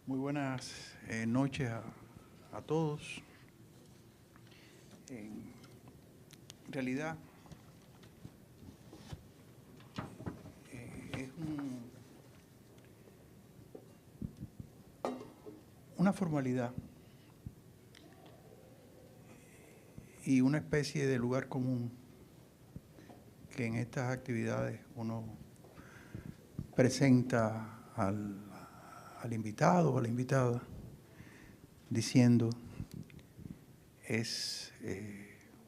Muy buenas noches a todos. En realidad, es una formalidad y una especie de lugar común que en estas actividades uno presenta al invitado o a la invitada diciendo es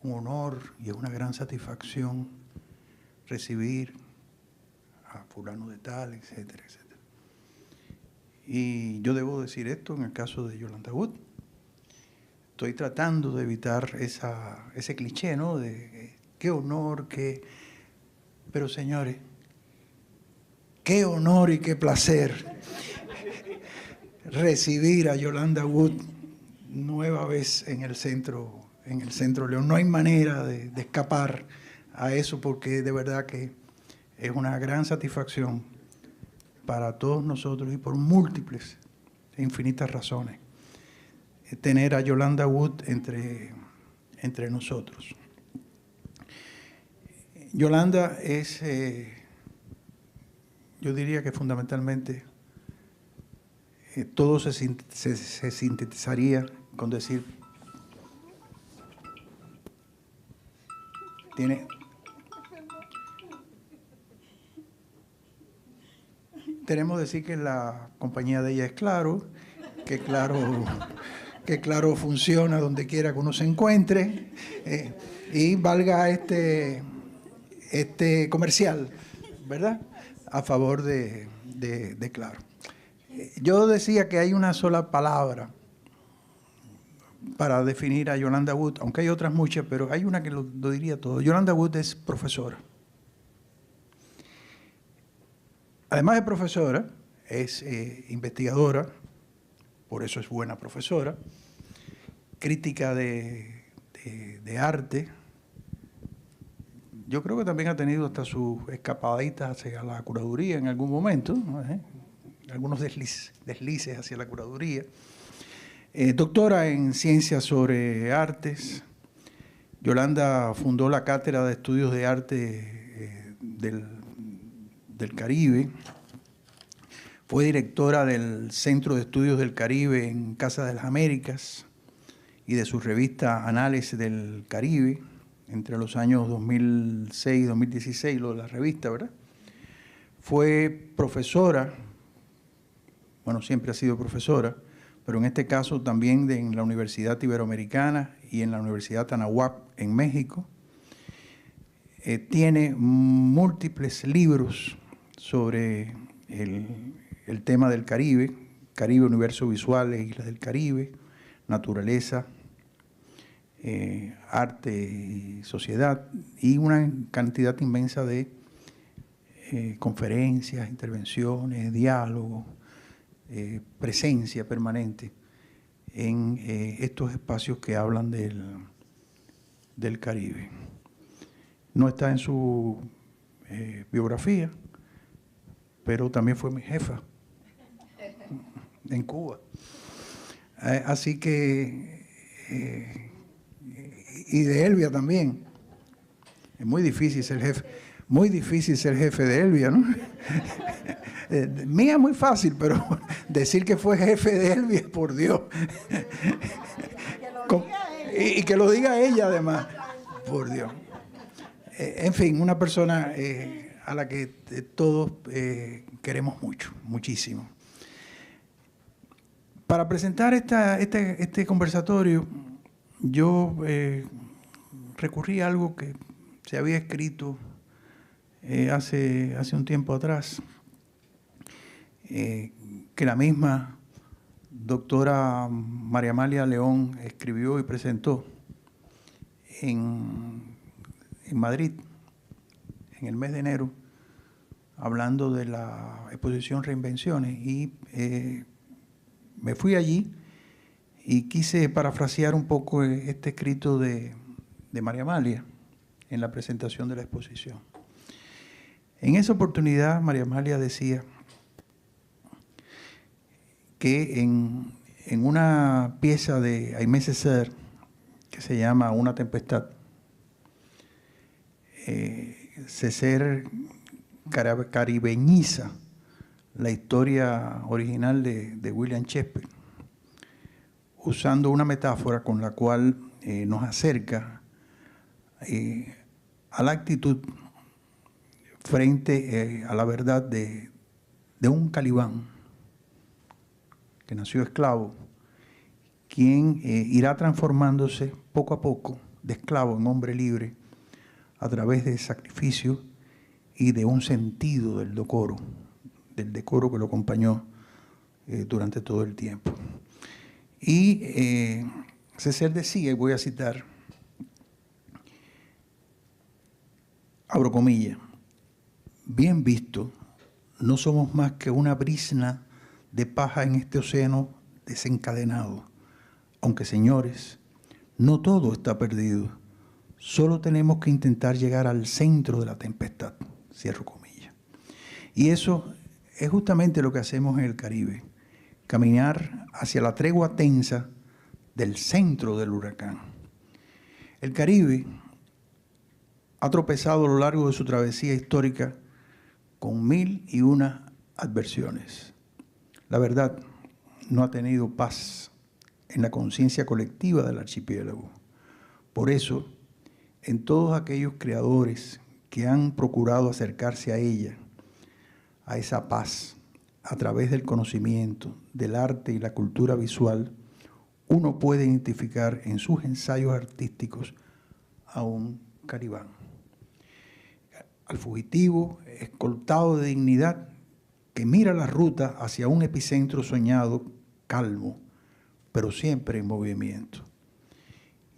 un honor y es una gran satisfacción recibir a fulano de tal, etcétera, etcétera. Y yo debo decir esto en el caso de Yolanda Wood. Estoy tratando de evitar ese cliché, ¿no? De qué honor, qué... Pero señores, qué honor y qué placer recibir a Yolanda Wood nueva vez en el centro León. No hay manera de escapar a eso porque de verdad que es una gran satisfacción para todos nosotros y por múltiples e infinitas razones tener a Yolanda Wood entre nosotros. Yolanda es, yo diría que fundamentalmente, todo se sintetizaría con decir, tenemos que decir que la compañía de ella es Claro, que Claro funciona donde quiera que uno se encuentre, y valga este comercial, ¿verdad?, a favor de Claro. Yo decía que hay una sola palabra para definir a Yolanda Wood, aunque hay otras muchas, pero hay una que lo diría todo. Yolanda Wood es profesora. Además de profesora, es investigadora, por eso es buena profesora, crítica de arte. Yo creo que también ha tenido hasta sus escapaditas hacia la curaduría en algún momento, ¿no? Algunos deslices hacia la curaduría. Doctora en Ciencias sobre Artes. Yolanda fundó la Cátedra de Estudios de Arte del Caribe. Fue directora del Centro de Estudios del Caribe en Casa de las Américas y de su revista Anales del Caribe, entre los años 2006 y 2016, lo de la revista, ¿verdad? Fue profesora, bueno, siempre ha sido profesora, pero en este caso también en la Universidad Iberoamericana y en la Universidad Anahuac en México. Tiene múltiples libros sobre el tema del Caribe, Caribe, Universo Visual e Islas del Caribe, Naturaleza, Arte y Sociedad, y una cantidad inmensa de conferencias, intervenciones, diálogos, presencia permanente en estos espacios que hablan del Caribe. No está en su biografía, pero también fue mi jefa en Cuba. Así que, y de Elvia también. Es muy difícil ser jefe de Elvia, ¿no? Mía es muy fácil, pero decir que fue jefe de Elvia, por Dios. Y que lo diga ella, además, por Dios. En fin, una persona a la que todos queremos mucho, muchísimo. Para presentar este conversatorio, yo recurrí a algo que se había escrito hace un tiempo atrás, que la misma doctora María Amalia León escribió y presentó en Madrid, en el mes de enero, hablando de la exposición Reinvenciones, y me fui allí y quise parafrasear un poco este escrito de María Amalia en la presentación de la exposición. En esa oportunidad, María Amalia decía que en una pieza de Aimé Césaire que se llama Una tempestad, Césaire caribeñiza la historia original de William Shakespeare, usando una metáfora con la cual nos acerca a la actitud frente a la verdad de un calibán que nació esclavo, quien irá transformándose poco a poco de esclavo en hombre libre a través del sacrificio y de un sentido del decoro que lo acompañó durante todo el tiempo. Y Césaire decía, y voy a citar, abro comillas, bien visto, no somos más que una brizna de paja en este océano desencadenado. Aunque, señores, no todo está perdido. Solo tenemos que intentar llegar al centro de la tempestad. Cierro comillas. Y eso es justamente lo que hacemos en el Caribe. Caminar hacia la tregua tensa del centro del huracán. El Caribe ha tropezado a lo largo de su travesía histórica con 1001 adversiones. La verdad, no ha tenido paz en la conciencia colectiva del archipiélago. Por eso, en todos aquellos creadores que han procurado acercarse a ella, a esa paz, a través del conocimiento, del arte y la cultura visual, uno puede identificar en sus ensayos artísticos a un calibán. Al fugitivo, escoltado de dignidad, que mira la ruta hacia un epicentro soñado, calmo, pero siempre en movimiento.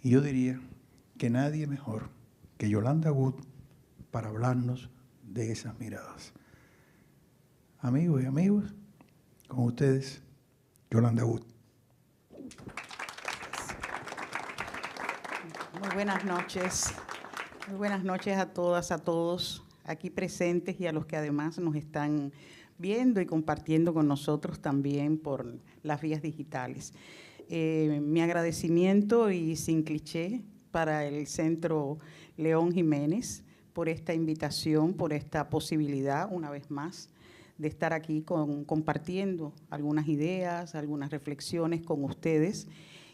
Y yo diría que nadie mejor que Yolanda Wood para hablarnos de esas miradas. Amigos y amigos, con ustedes, Yolanda Wood. Muy buenas noches. Muy buenas noches a todas, a todos aquí presentes y a los que además nos están viendo y compartiendo con nosotros también por las vías digitales. Mi agradecimiento y sin cliché para el Centro León Jiménez por esta invitación, por esta posibilidad, una vez más, de estar aquí compartiendo algunas ideas, algunas reflexiones con ustedes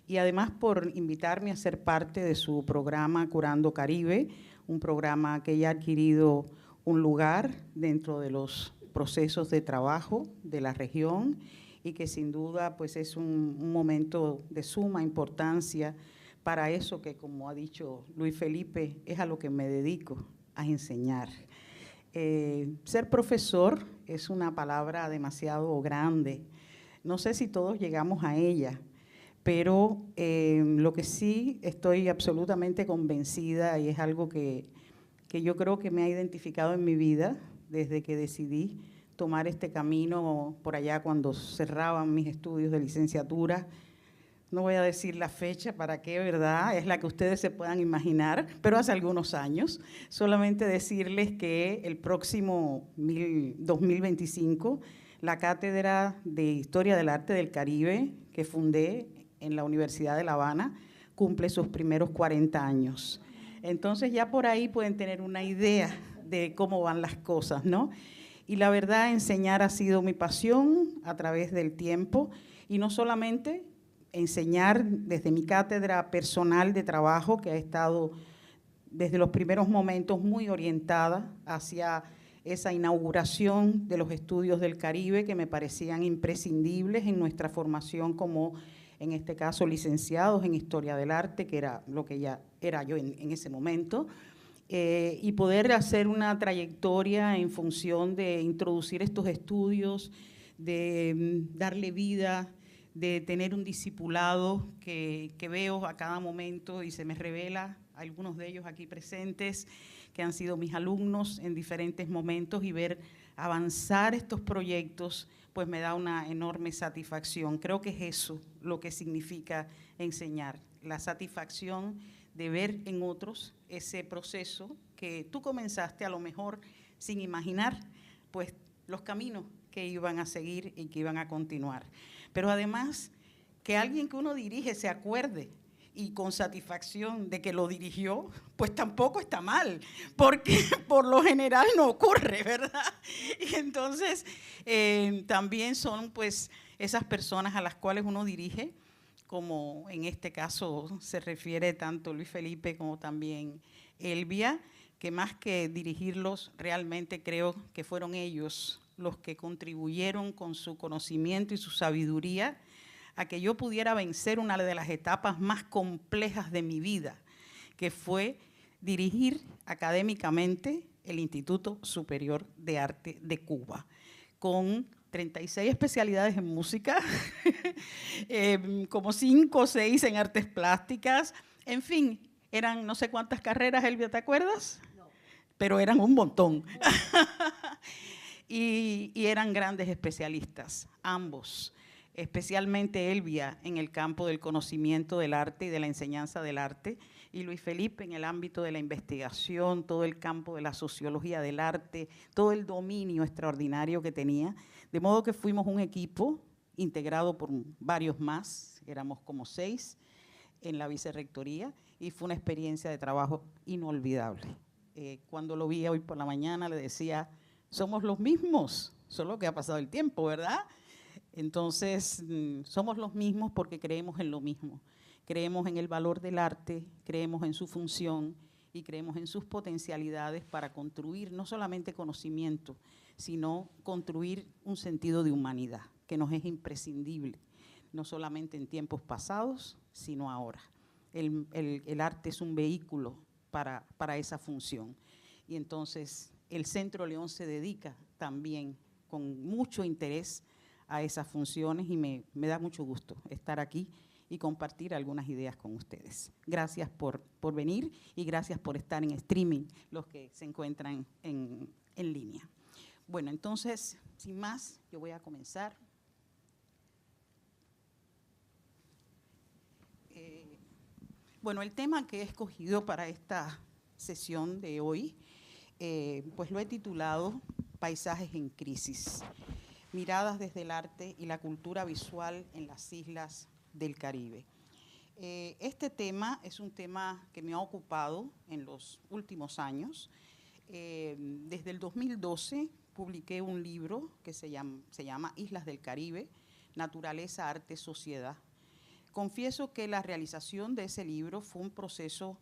y además por invitarme a ser parte de su programa Curando Caribe, un programa que ya ha adquirido un lugar dentro de los procesos de trabajo de la región y que sin duda pues es un momento de suma importancia para eso que, como ha dicho Luis Felipe, es a lo que me dedico, a enseñar. Ser profesor es una palabra demasiado grande. No sé si todos llegamos a ella, pero lo que sí estoy absolutamente convencida y es algo que yo creo que me ha identificado en mi vida desde que decidí tomar este camino por allá cuando cerraban mis estudios de licenciatura. No voy a decir la fecha, ¿para qué, verdad? Es la que ustedes se puedan imaginar, pero hace algunos años. Solamente decirles que el próximo 2025, la Cátedra de Historia del Arte del Caribe, que fundé en la Universidad de La Habana, cumple sus primeros 40 años. Entonces ya por ahí pueden tener una idea de cómo van las cosas, ¿no? Y la verdad, enseñar ha sido mi pasión a través del tiempo, y no solamente enseñar desde mi cátedra personal de trabajo, que ha estado desde los primeros momentos muy orientada hacia esa inauguración de los estudios del Caribe que me parecían imprescindibles en nuestra formación como, en este caso, licenciados en Historia del Arte, que era lo que ya era yo en ese momento, y poder hacer una trayectoria en función de introducir estos estudios, de darle vida, de tener un discipulado que veo a cada momento y se me revela, algunos de ellos aquí presentes, que han sido mis alumnos en diferentes momentos, y ver avanzar estos proyectos, pues me da una enorme satisfacción. Creo que es eso lo que significa enseñar, la satisfacción de ver en otros ese proceso que tú comenzaste a lo mejor sin imaginar, pues los caminos que iban a seguir y que iban a continuar. Pero además, que alguien que uno dirige se acuerde y con satisfacción de que lo dirigió, pues tampoco está mal, porque por lo general no ocurre, ¿verdad? Y entonces también son pues esas personas a las cuales uno dirige, como en este caso se refiere tanto Luis Felipe como también Elvia, que más que dirigirlos, realmente creo que fueron ellos los que contribuyeron con su conocimiento y su sabiduría a que yo pudiera vencer una de las etapas más complejas de mi vida, que fue dirigir académicamente el Instituto Superior de Arte de Cuba, con 36 especialidades en música, como 5 o 6 en artes plásticas, en fin, eran no sé cuántas carreras, Elvia, ¿te acuerdas? No. Pero eran un montón. y eran grandes especialistas, ambos, especialmente Elvia en el campo del conocimiento del arte y de la enseñanza del arte, y Luis Felipe en el ámbito de la investigación, todo el campo de la sociología del arte, todo el dominio extraordinario que tenía, de modo que fuimos un equipo integrado por varios más, éramos como 6 en la vicerrectoría, y fue una experiencia de trabajo inolvidable. Cuando lo vi hoy por la mañana le decía, somos los mismos, solo que ha pasado el tiempo, ¿verdad? Entonces, somos los mismos porque creemos en lo mismo. Creemos en el valor del arte, creemos en su función y creemos en sus potencialidades para construir no solamente conocimiento, sino construir un sentido de humanidad que nos es imprescindible, no solamente en tiempos pasados, sino ahora. El arte es un vehículo para esa función. Y entonces el Centro León se dedica también con mucho interés a esas funciones y me da mucho gusto estar aquí y compartir algunas ideas con ustedes. Gracias por venir y gracias por estar en streaming, los que se encuentran en línea. Bueno, entonces, sin más, yo voy a comenzar. Bueno, el tema que he escogido para esta sesión de hoy, pues lo he titulado Paisajes en crisis. Miradas desde el arte y la cultura visual en las islas del Caribe. Este tema es un tema que me ha ocupado en los últimos años. Desde el 2012 publiqué un libro que se llama Islas del Caribe, Naturaleza, Arte, Sociedad. Confieso que la realización de ese libro fue un proceso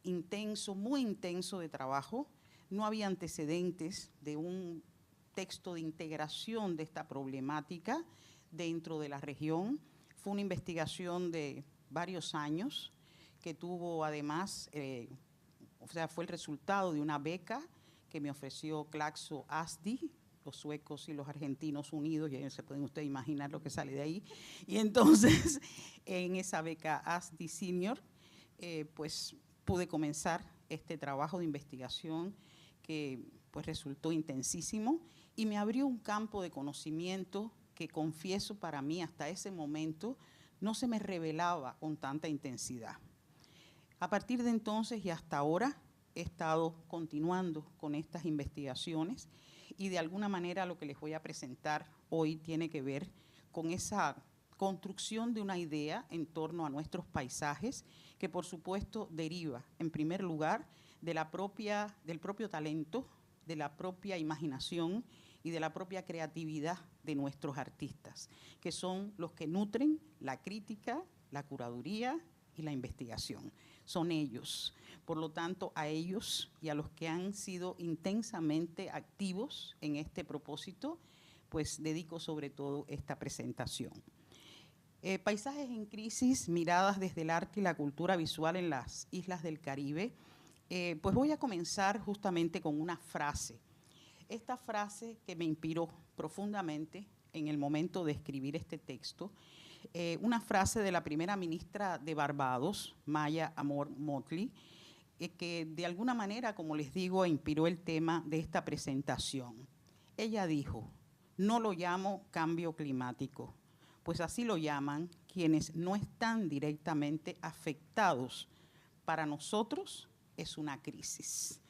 intenso, muy intenso de trabajo. No había antecedentes de un texto de integración de esta problemática dentro de la región. Fue una investigación de varios años que tuvo además, fue el resultado de una beca que me ofreció Claxo ASDI, los suecos y los argentinos unidos, y se pueden ustedes imaginar lo que sale de ahí. Y entonces, en esa beca ASDI Senior, pues pude comenzar este trabajo de investigación que pues resultó intensísimo y me abrió un campo de conocimiento que, confieso, para mí hasta ese momento no se me revelaba con tanta intensidad. A partir de entonces y hasta ahora he estado continuando con estas investigaciones y de alguna manera lo que les voy a presentar hoy tiene que ver con esa construcción de una idea en torno a nuestros paisajes que por supuesto deriva en primer lugar del propio talento, de la propia imaginación y de la propia creatividad de nuestros artistas, que son los que nutren la crítica, la curaduría y la investigación. Son ellos. Por lo tanto, a ellos y a los que han sido intensamente activos en este propósito, pues dedico sobre todo esta presentación. Paisajes en crisis, miradas desde el arte y la cultura visual en las islas del Caribe. Pues voy a comenzar justamente con una frase. Esta frase que me inspiró profundamente en el momento de escribir este texto, una frase de la primera ministra de Barbados, Maya Amor Motley, que de alguna manera, como les digo, inspiró el tema de esta presentación. Ella dijo, no lo llamo cambio climático, pues así lo llaman quienes no están directamente afectados. Para nosotros es una crisis.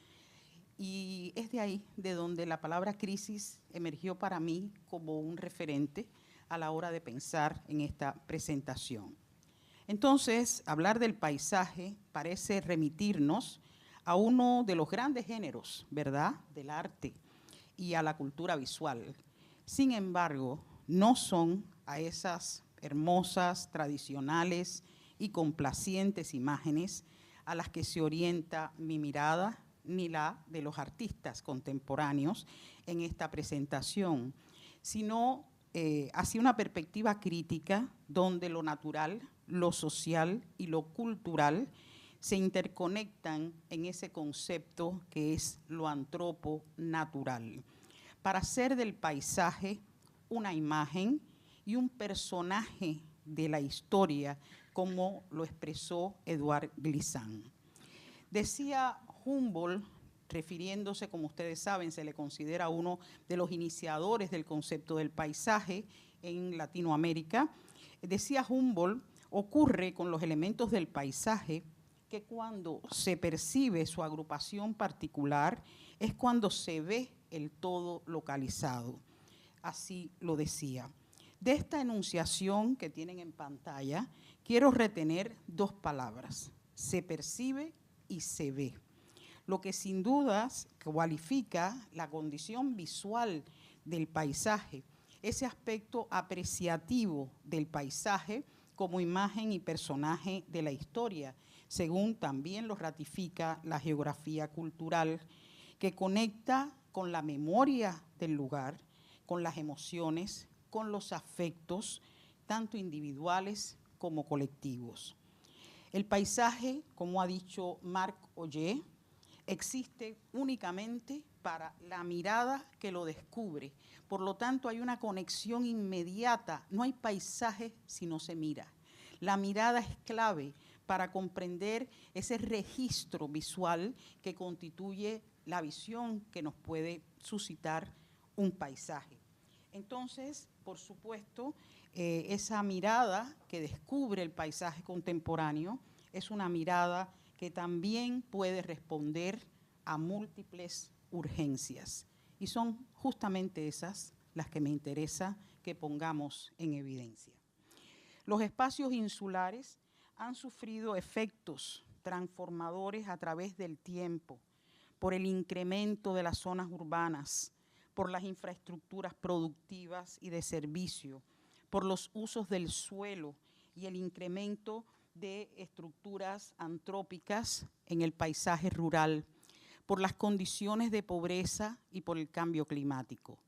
Y es de ahí de donde la palabra crisis emergió para mí como un referente a la hora de pensar en esta presentación. Entonces, hablar del paisaje parece remitirnos a uno de los grandes géneros, ¿verdad?, del arte y a la cultura visual. Sin embargo, no son a esas hermosas, tradicionales y complacientes imágenes a las que se orienta mi mirada ni la de los artistas contemporáneos en esta presentación, sino hacia una perspectiva crítica donde lo natural, lo social y lo cultural se interconectan en ese concepto que es lo antroponatural, para hacer del paisaje una imagen y un personaje de la historia, como lo expresó Édouard Glissant. Decía Humboldt, refiriéndose, como ustedes saben, se le considera uno de los iniciadores del concepto del paisaje en Latinoamérica. Decía Humboldt, ocurre con los elementos del paisaje que cuando se percibe su agrupación particular es cuando se ve el todo localizado. Así lo decía. De esta enunciación que tienen en pantalla, quiero retener dos palabras: se percibe y se ve, lo que sin dudas cualifica la condición visual del paisaje, ese aspecto apreciativo del paisaje como imagen y personaje de la historia, según también lo ratifica la geografía cultural, que conecta con la memoria del lugar, con las emociones, con los afectos, tanto individuales como colectivos. El paisaje, como ha dicho Marc Ogier, existe únicamente para la mirada que lo descubre. Por lo tanto, hay una conexión inmediata. No hay paisaje si no se mira. La mirada es clave para comprender ese registro visual que constituye la visión que nos puede suscitar un paisaje. Entonces, por supuesto, esa mirada que descubre el paisaje contemporáneo es una mirada que también puede responder a múltiples urgencias. Y son justamente esas las que me interesa que pongamos en evidencia. Los espacios insulares han sufrido efectos transformadores a través del tiempo, por el incremento de las zonas urbanas, por las infraestructuras productivas y de servicio, por los usos del suelo y el incremento de estructuras antrópicas en el paisaje rural, por las condiciones de pobreza y por el cambio climático.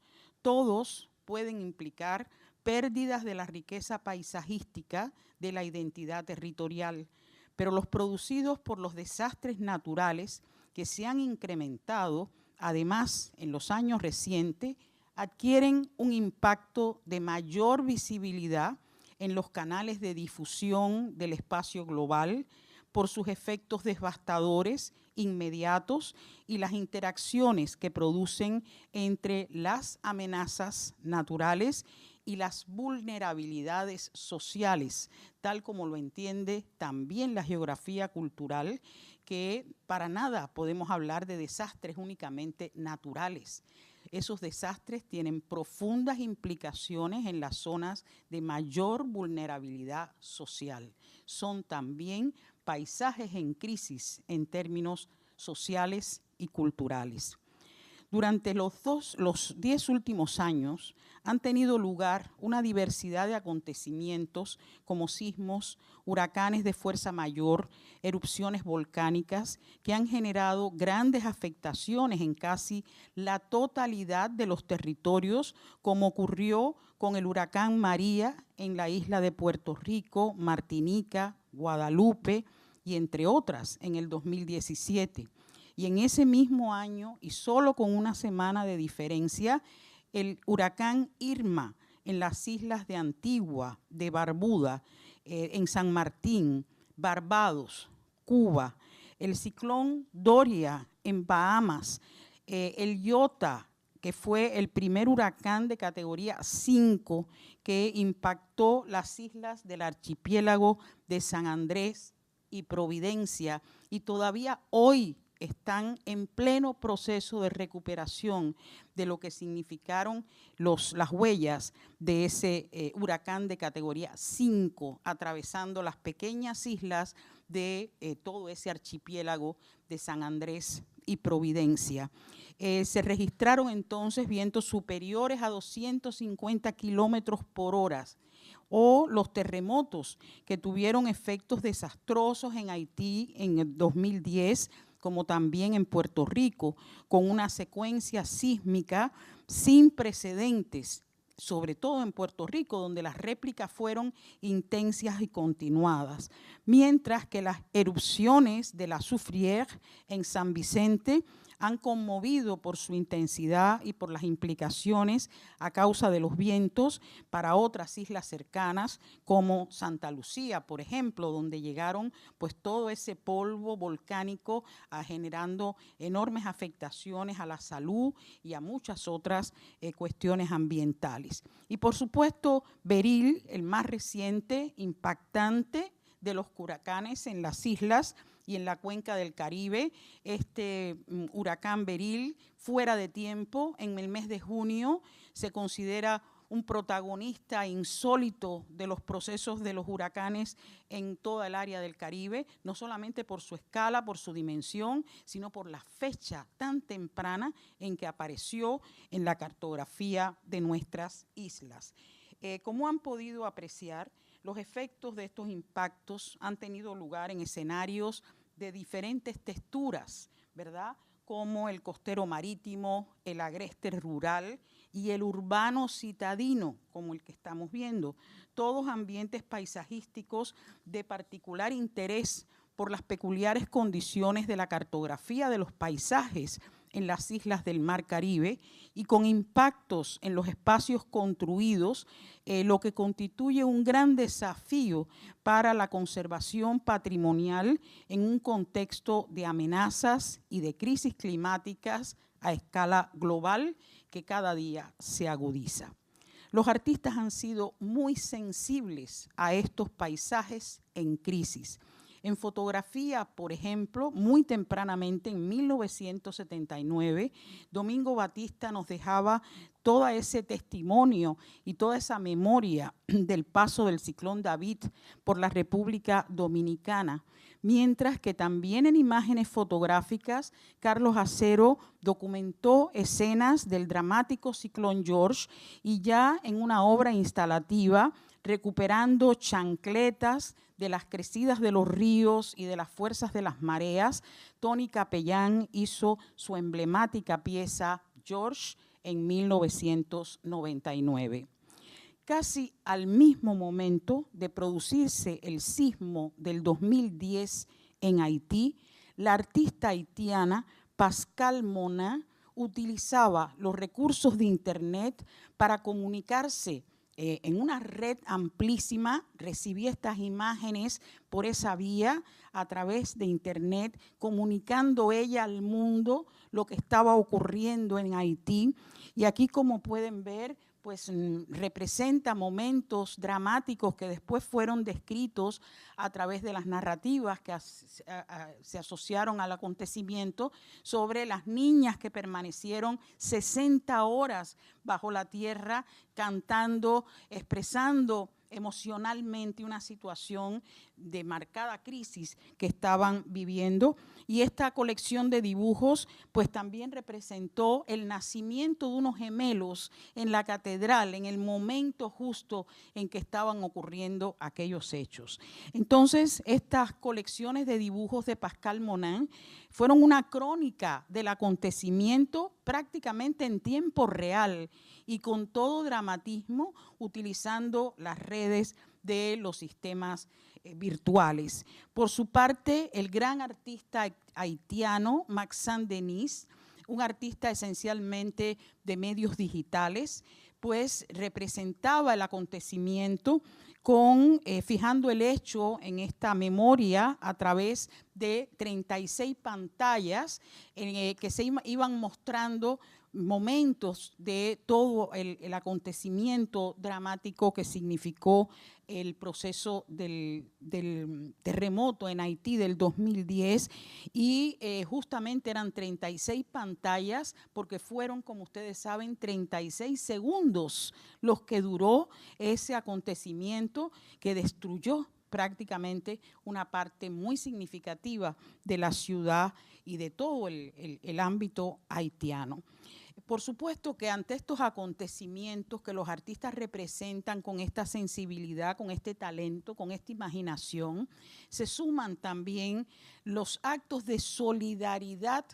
Todos pueden implicar pérdidas de la riqueza paisajística de la identidad territorial, pero los producidos por los desastres naturales que se han incrementado, además en los años recientes, adquieren un impacto de mayor visibilidad en los canales de difusión del espacio global por sus efectos devastadores inmediatos y las interacciones que producen entre las amenazas naturales y las vulnerabilidades sociales, tal como lo entiende también la geografía cultural, que para nada podemos hablar de desastres únicamente naturales. Esos desastres tienen profundas implicaciones en las zonas de mayor vulnerabilidad social. Son también paisajes en crisis en términos sociales y culturales. Durante los 10 últimos años han tenido lugar una diversidad de acontecimientos como sismos, huracanes de fuerza mayor, erupciones volcánicas que han generado grandes afectaciones en casi la totalidad de los territorios, como ocurrió con el huracán María en la isla de Puerto Rico, Martinica, Guadalupe y entre otras en el 2017. Y en ese mismo año, y solo con una semana de diferencia, el huracán Irma en las islas de Antigua, de Barbuda, en San Martín, Barbados, Cuba, el ciclón Doria en Bahamas, el Iota, que fue el primer huracán de categoría 5 que impactó las islas del archipiélago de San Andrés y Providencia, y todavía hoy están en pleno proceso de recuperación de lo que significaron las huellas de ese huracán de categoría 5, atravesando las pequeñas islas de todo ese archipiélago de San Andrés y Providencia. Se registraron entonces vientos superiores a 250 kilómetros por hora, o los terremotos que tuvieron efectos desastrosos en Haití en el 2010, como también en Puerto Rico, con una secuencia sísmica sin precedentes, sobre todo en Puerto Rico, donde las réplicas fueron intensas y continuadas, mientras que las erupciones de la Soufrière en San Vicente han conmovido por su intensidad y por las implicaciones a causa de los vientos para otras islas cercanas, como Santa Lucía, por ejemplo, donde llegaron pues todo ese polvo volcánico generando enormes afectaciones a la salud y a muchas otras cuestiones ambientales. Y por supuesto, Beryl, el más reciente, impactante de los huracanes en las islas y en la cuenca del Caribe, este huracán Beryl, fuera de tiempo, en el mes de junio, se considera un protagonista insólito de los procesos de los huracanes en toda el área del Caribe, no solamente por su escala, por su dimensión, sino por la fecha tan temprana en que apareció en la cartografía de nuestras islas. Como han podido apreciar, los efectos de estos impactos han tenido lugar en escenarios de diferentes texturas, ¿verdad?, como el costero marítimo, el agreste rural y el urbano citadino, como el que estamos viendo, todos ambientes paisajísticos de particular interés por las peculiares condiciones de la cartografía de los paisajes en las islas del Mar Caribe y con impactos en los espacios construidos, lo que constituye un gran desafío para la conservación patrimonial en un contexto de amenazas y de crisis climáticas a escala global que cada día se agudiza. Los artistas han sido muy sensibles a estos paisajes en crisis. En fotografía, por ejemplo, muy tempranamente, en 1979, Domingo Batista nos dejaba todo ese testimonio y toda esa memoria del paso del ciclón David por la República Dominicana, mientras que también en imágenes fotográficas, Carlos Acero documentó escenas del dramático ciclón George y ya en una obra instalativa, recuperando chancletas de las crecidas de los ríos y de las fuerzas de las mareas, Tony Capellán hizo su emblemática pieza George en 1999. Casi al mismo momento de producirse el sismo del 2010 en Haití, la artista haitiana Pascal Monin utilizaba los recursos de Internet para comunicarse en una red amplísima, recibí estas imágenes por esa vía a través de Internet, comunicando ella al mundo lo que estaba ocurriendo en Haití. Y aquí, como pueden ver, pues representa momentos dramáticos que después fueron descritos a través de las narrativas que se asociaron al acontecimiento sobre las niñas que permanecieron 60 horas bajo la tierra cantando, expresando emocionalmente una situación de marcada crisis que estaban viviendo. Y esta colección de dibujos pues también representó el nacimiento de unos gemelos en la catedral en el momento justo en que estaban ocurriendo aquellos hechos. Entonces, estas colecciones de dibujos de Pascal Monin fueron una crónica del acontecimiento prácticamente en tiempo real y con todo dramatismo, utilizando las redes de los sistemas virtuales. Por su parte, el gran artista haitiano Max Saint-Denis, un artista esencialmente de medios digitales, pues representaba el acontecimiento fijando el hecho en esta memoria a través de 36 pantallas que se iban mostrando momentos de todo el acontecimiento dramático que significó el proceso del terremoto en Haití del 2010 y justamente eran 36 pantallas porque fueron, como ustedes saben, 36 segundos los que duró ese acontecimiento que destruyó prácticamente una parte muy significativa de la ciudad y de todo el ámbito haitiano. Por supuesto que ante estos acontecimientos que los artistas representan con esta sensibilidad, con este talento, con esta imaginación, se suman también los actos de solidaridad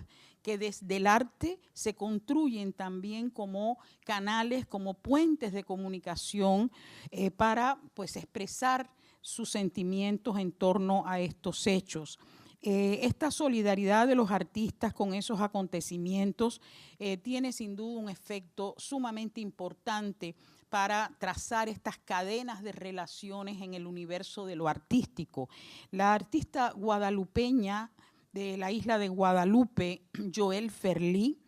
que desde el arte se construyen también como canales, como puentes de comunicación para pues, expresar sus sentimientos en torno a estos hechos. Esta solidaridad de los artistas con esos acontecimientos tiene sin duda un efecto sumamente importante para trazar estas cadenas de relaciones en el universo de lo artístico. La artista guadalupeña de la isla de Guadalupe, Joelle Ferlí,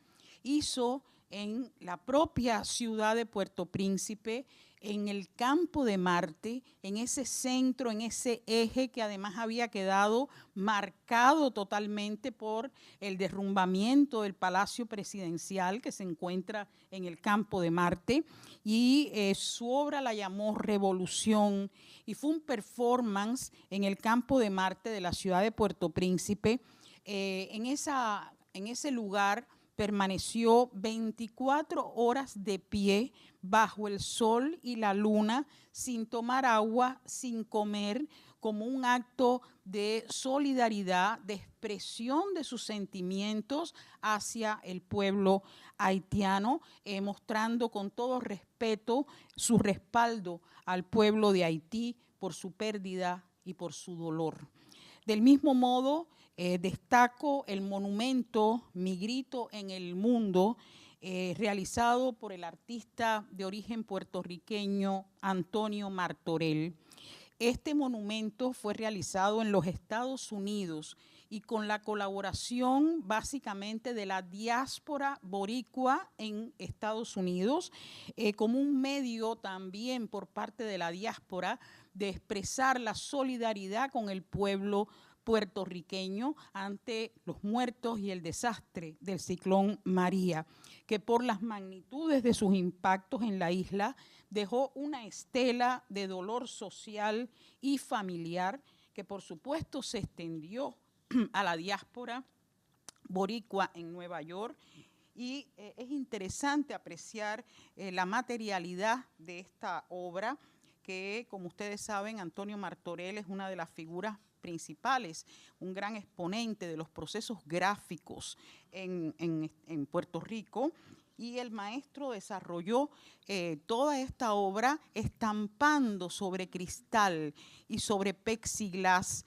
hizo en la propia ciudad de Puerto Príncipe, en el campo de Marte, en ese centro, en ese eje que además había quedado marcado totalmente por el derrumbamiento del Palacio Presidencial que se encuentra en el campo de Marte, y su obra la llamó Revolución, y fue un performance en el campo de Marte de la ciudad de Puerto Príncipe. En ese lugar permaneció 24 horas de pie bajo el sol y la luna, sin tomar agua, sin comer, como un acto de solidaridad, de expresión de sus sentimientos hacia el pueblo haitiano, mostrando con todo respeto su respaldo al pueblo de Haití por su pérdida y por su dolor. Del mismo modo, destaco el monumento Mi Grito en el Mundo, realizado por el artista de origen puertorriqueño Antonio Martorell. Este monumento fue realizado en los Estados Unidos y con la colaboración básicamente de la diáspora boricua en Estados Unidos, como un medio también por parte de la diáspora de expresar la solidaridad con el pueblo puertorriqueño ante los muertos y el desastre del ciclón María, que por las magnitudes de sus impactos en la isla dejó una estela de dolor social y familiar que por supuesto se extendió a la diáspora boricua en Nueva York. Y es interesante apreciar la materialidad de esta obra, que como ustedes saben, Antonio Martorell es una de las figuras principales, un gran exponente de los procesos gráficos en Puerto Rico, y el maestro desarrolló toda esta obra estampando sobre cristal y sobre plexiglas,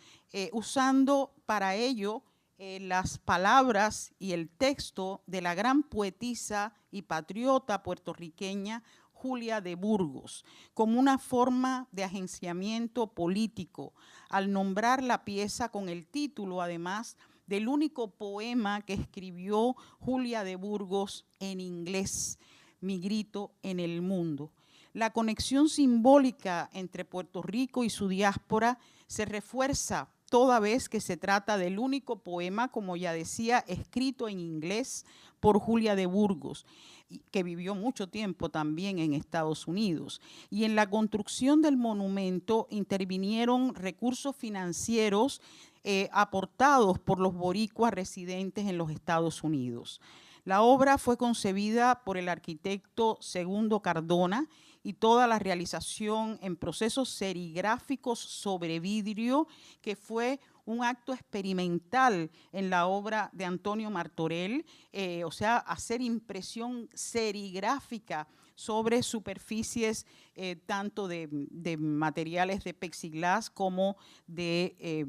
usando para ello las palabras y el texto de la gran poetisa y patriota puertorriqueña Julia de Burgos, como una forma de agenciamiento político, al nombrar la pieza con el título, además, del único poema que escribió Julia de Burgos en inglés, Mi Grito en el Mundo. La conexión simbólica entre Puerto Rico y su diáspora se refuerza toda vez que se trata del único poema, como ya decía, escrito en inglés por Julia de Burgos, que vivió mucho tiempo también en Estados Unidos. Y en la construcción del monumento intervinieron recursos financieros aportados por los boricuas residentes en los Estados Unidos. La obra fue concebida por el arquitecto Segundo Cardona y toda la realización en procesos serigráficos sobre vidrio, que fue un acto experimental en la obra de Antonio Martorell, o sea, hacer impresión serigráfica sobre superficies tanto de materiales de plexiglas como de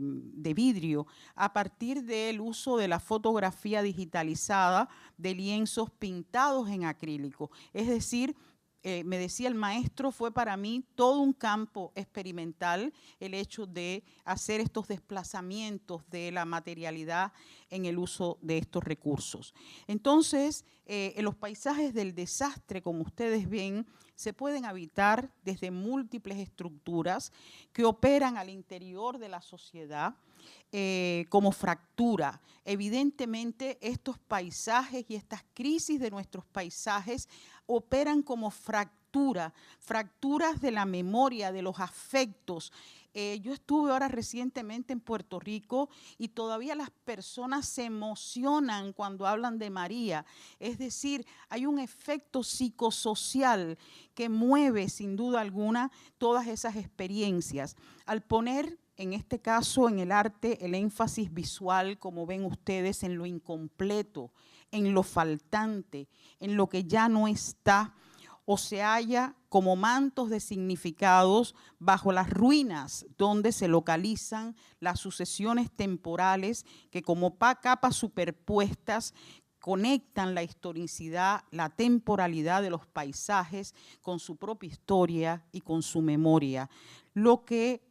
vidrio, a partir del uso de la fotografía digitalizada de lienzos pintados en acrílico. Es decir, me decía el maestro, fue para mí todo un campo experimental el hecho de hacer estos desplazamientos de la materialidad en el uso de estos recursos. Entonces, en los paisajes del desastre, como ustedes ven, se pueden habitar desde múltiples estructuras que operan al interior de la sociedad como fractura. Evidentemente, estos paisajes y estas crisis de nuestros paisajes operan como fracturas de la memoria, de los afectos. Yo estuve ahora recientemente en Puerto Rico y todavía las personas se emocionan cuando hablan de María. Es decir, hay un efecto psicosocial que mueve sin duda alguna todas esas experiencias. Al poner en este caso en el arte el énfasis visual, como ven ustedes, en lo incompleto, en lo faltante, en lo que ya no está, o se halla como mantos de significados bajo las ruinas donde se localizan las sucesiones temporales que como capas superpuestas conectan la historicidad, la temporalidad de los paisajes con su propia historia y con su memoria, lo que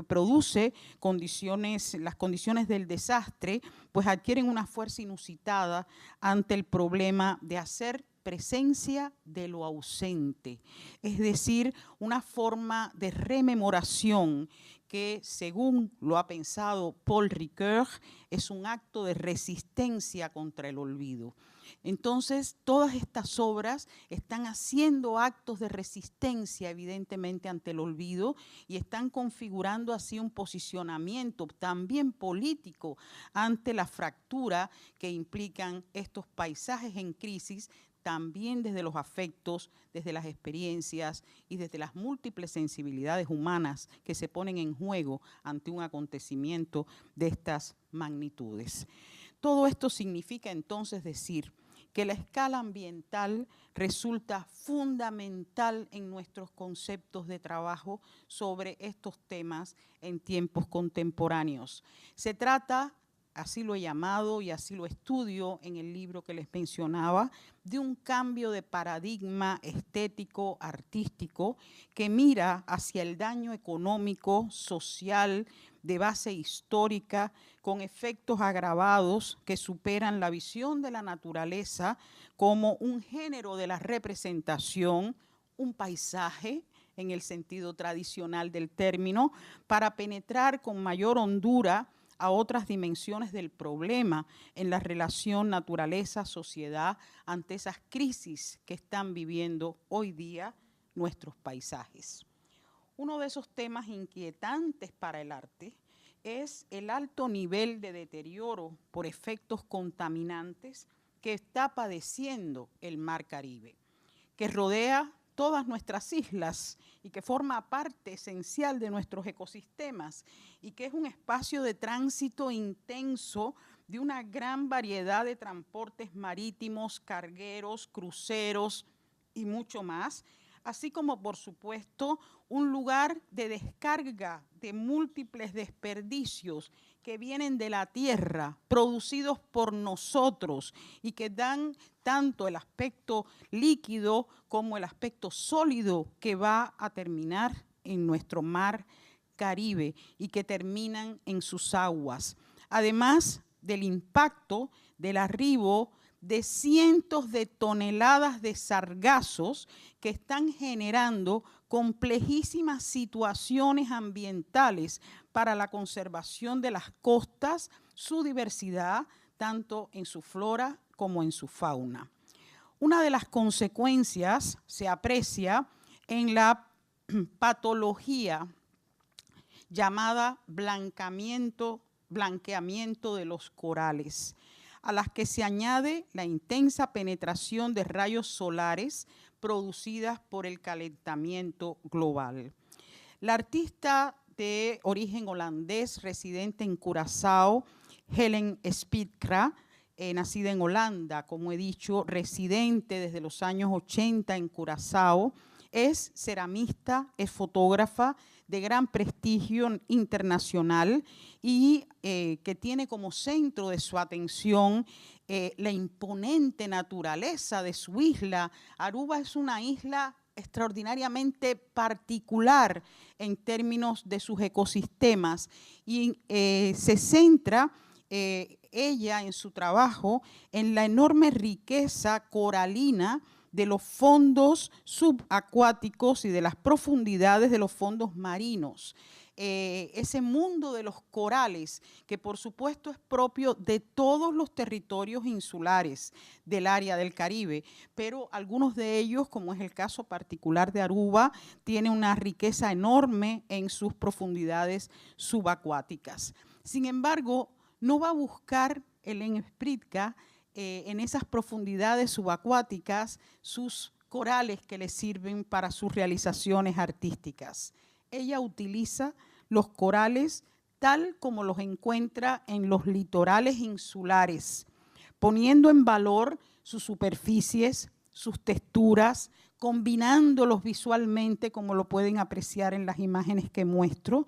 produce las condiciones del desastre, pues adquieren una fuerza inusitada ante el problema de hacer presencia de lo ausente, es decir, una forma de rememoración que, según lo ha pensado Paul Ricoeur, es un acto de resistencia contra el olvido. Entonces, todas estas obras están haciendo actos de resistencia, evidentemente, ante el olvido y están configurando así un posicionamiento también político ante la fractura que implican estos paisajes en crisis, también desde los afectos, desde las experiencias y desde las múltiples sensibilidades humanas que se ponen en juego ante un acontecimiento de estas magnitudes. Todo esto significa entonces decir que la escala ambiental resulta fundamental en nuestros conceptos de trabajo sobre estos temas en tiempos contemporáneos. Se trata, así lo he llamado y así lo estudio en el libro que les mencionaba, de un cambio de paradigma estético, artístico, que mira hacia el daño económico, social, de base histórica, con efectos agravados que superan la visión de la naturaleza como un género de la representación, un paisaje, en el sentido tradicional del término, para penetrar con mayor hondura a otras dimensiones del problema en la relación naturaleza-sociedad ante esas crisis que están viviendo hoy día nuestros paisajes. Uno de esos temas inquietantes para el arte es el alto nivel de deterioro por efectos contaminantes que está padeciendo el Mar Caribe, que rodea todas nuestras islas y que forma parte esencial de nuestros ecosistemas y que es un espacio de tránsito intenso de una gran variedad de transportes marítimos, cargueros, cruceros y mucho más, así como, por supuesto, un lugar de descarga de múltiples desperdicios que vienen de la tierra, producidos por nosotros y que dan tanto el aspecto líquido como el aspecto sólido que va a terminar en nuestro mar Caribe y que terminan en sus aguas. Además del impacto del arribo de cientos de toneladas de sargazos que están generando complejísimas situaciones ambientales para la conservación de las costas, su diversidad, tanto en su flora como en su fauna. Una de las consecuencias se aprecia en la patología llamada blanqueamiento de los corales, a las que se añade la intensa penetración de rayos solares producidas por el calentamiento global. La artista de origen holandés, residente en Curazao, Helen Spijkra, nacida en Holanda, como he dicho, residente desde los años 80 en Curazao, es ceramista, es fotógrafa de gran prestigio internacional y que tiene como centro de su atención la imponente naturaleza de su isla. Aruba es una isla extraordinariamente particular en términos de sus ecosistemas y se centra ella en su trabajo en la enorme riqueza coralina de los fondos subacuáticos y de las profundidades de los fondos marinos. Ese mundo de los corales, que por supuesto es propio de todos los territorios insulares del área del Caribe, pero algunos de ellos, como es el caso particular de Aruba, tienen una riqueza enorme en sus profundidades subacuáticas. Sin embargo, no va a buscar Hélène Sprytka en esas profundidades subacuáticas sus corales que le sirven para sus realizaciones artísticas. Ella utiliza los corales tal como los encuentra en los litorales insulares, poniendo en valor sus superficies, sus texturas, combinándolos visualmente como lo pueden apreciar en las imágenes que muestro.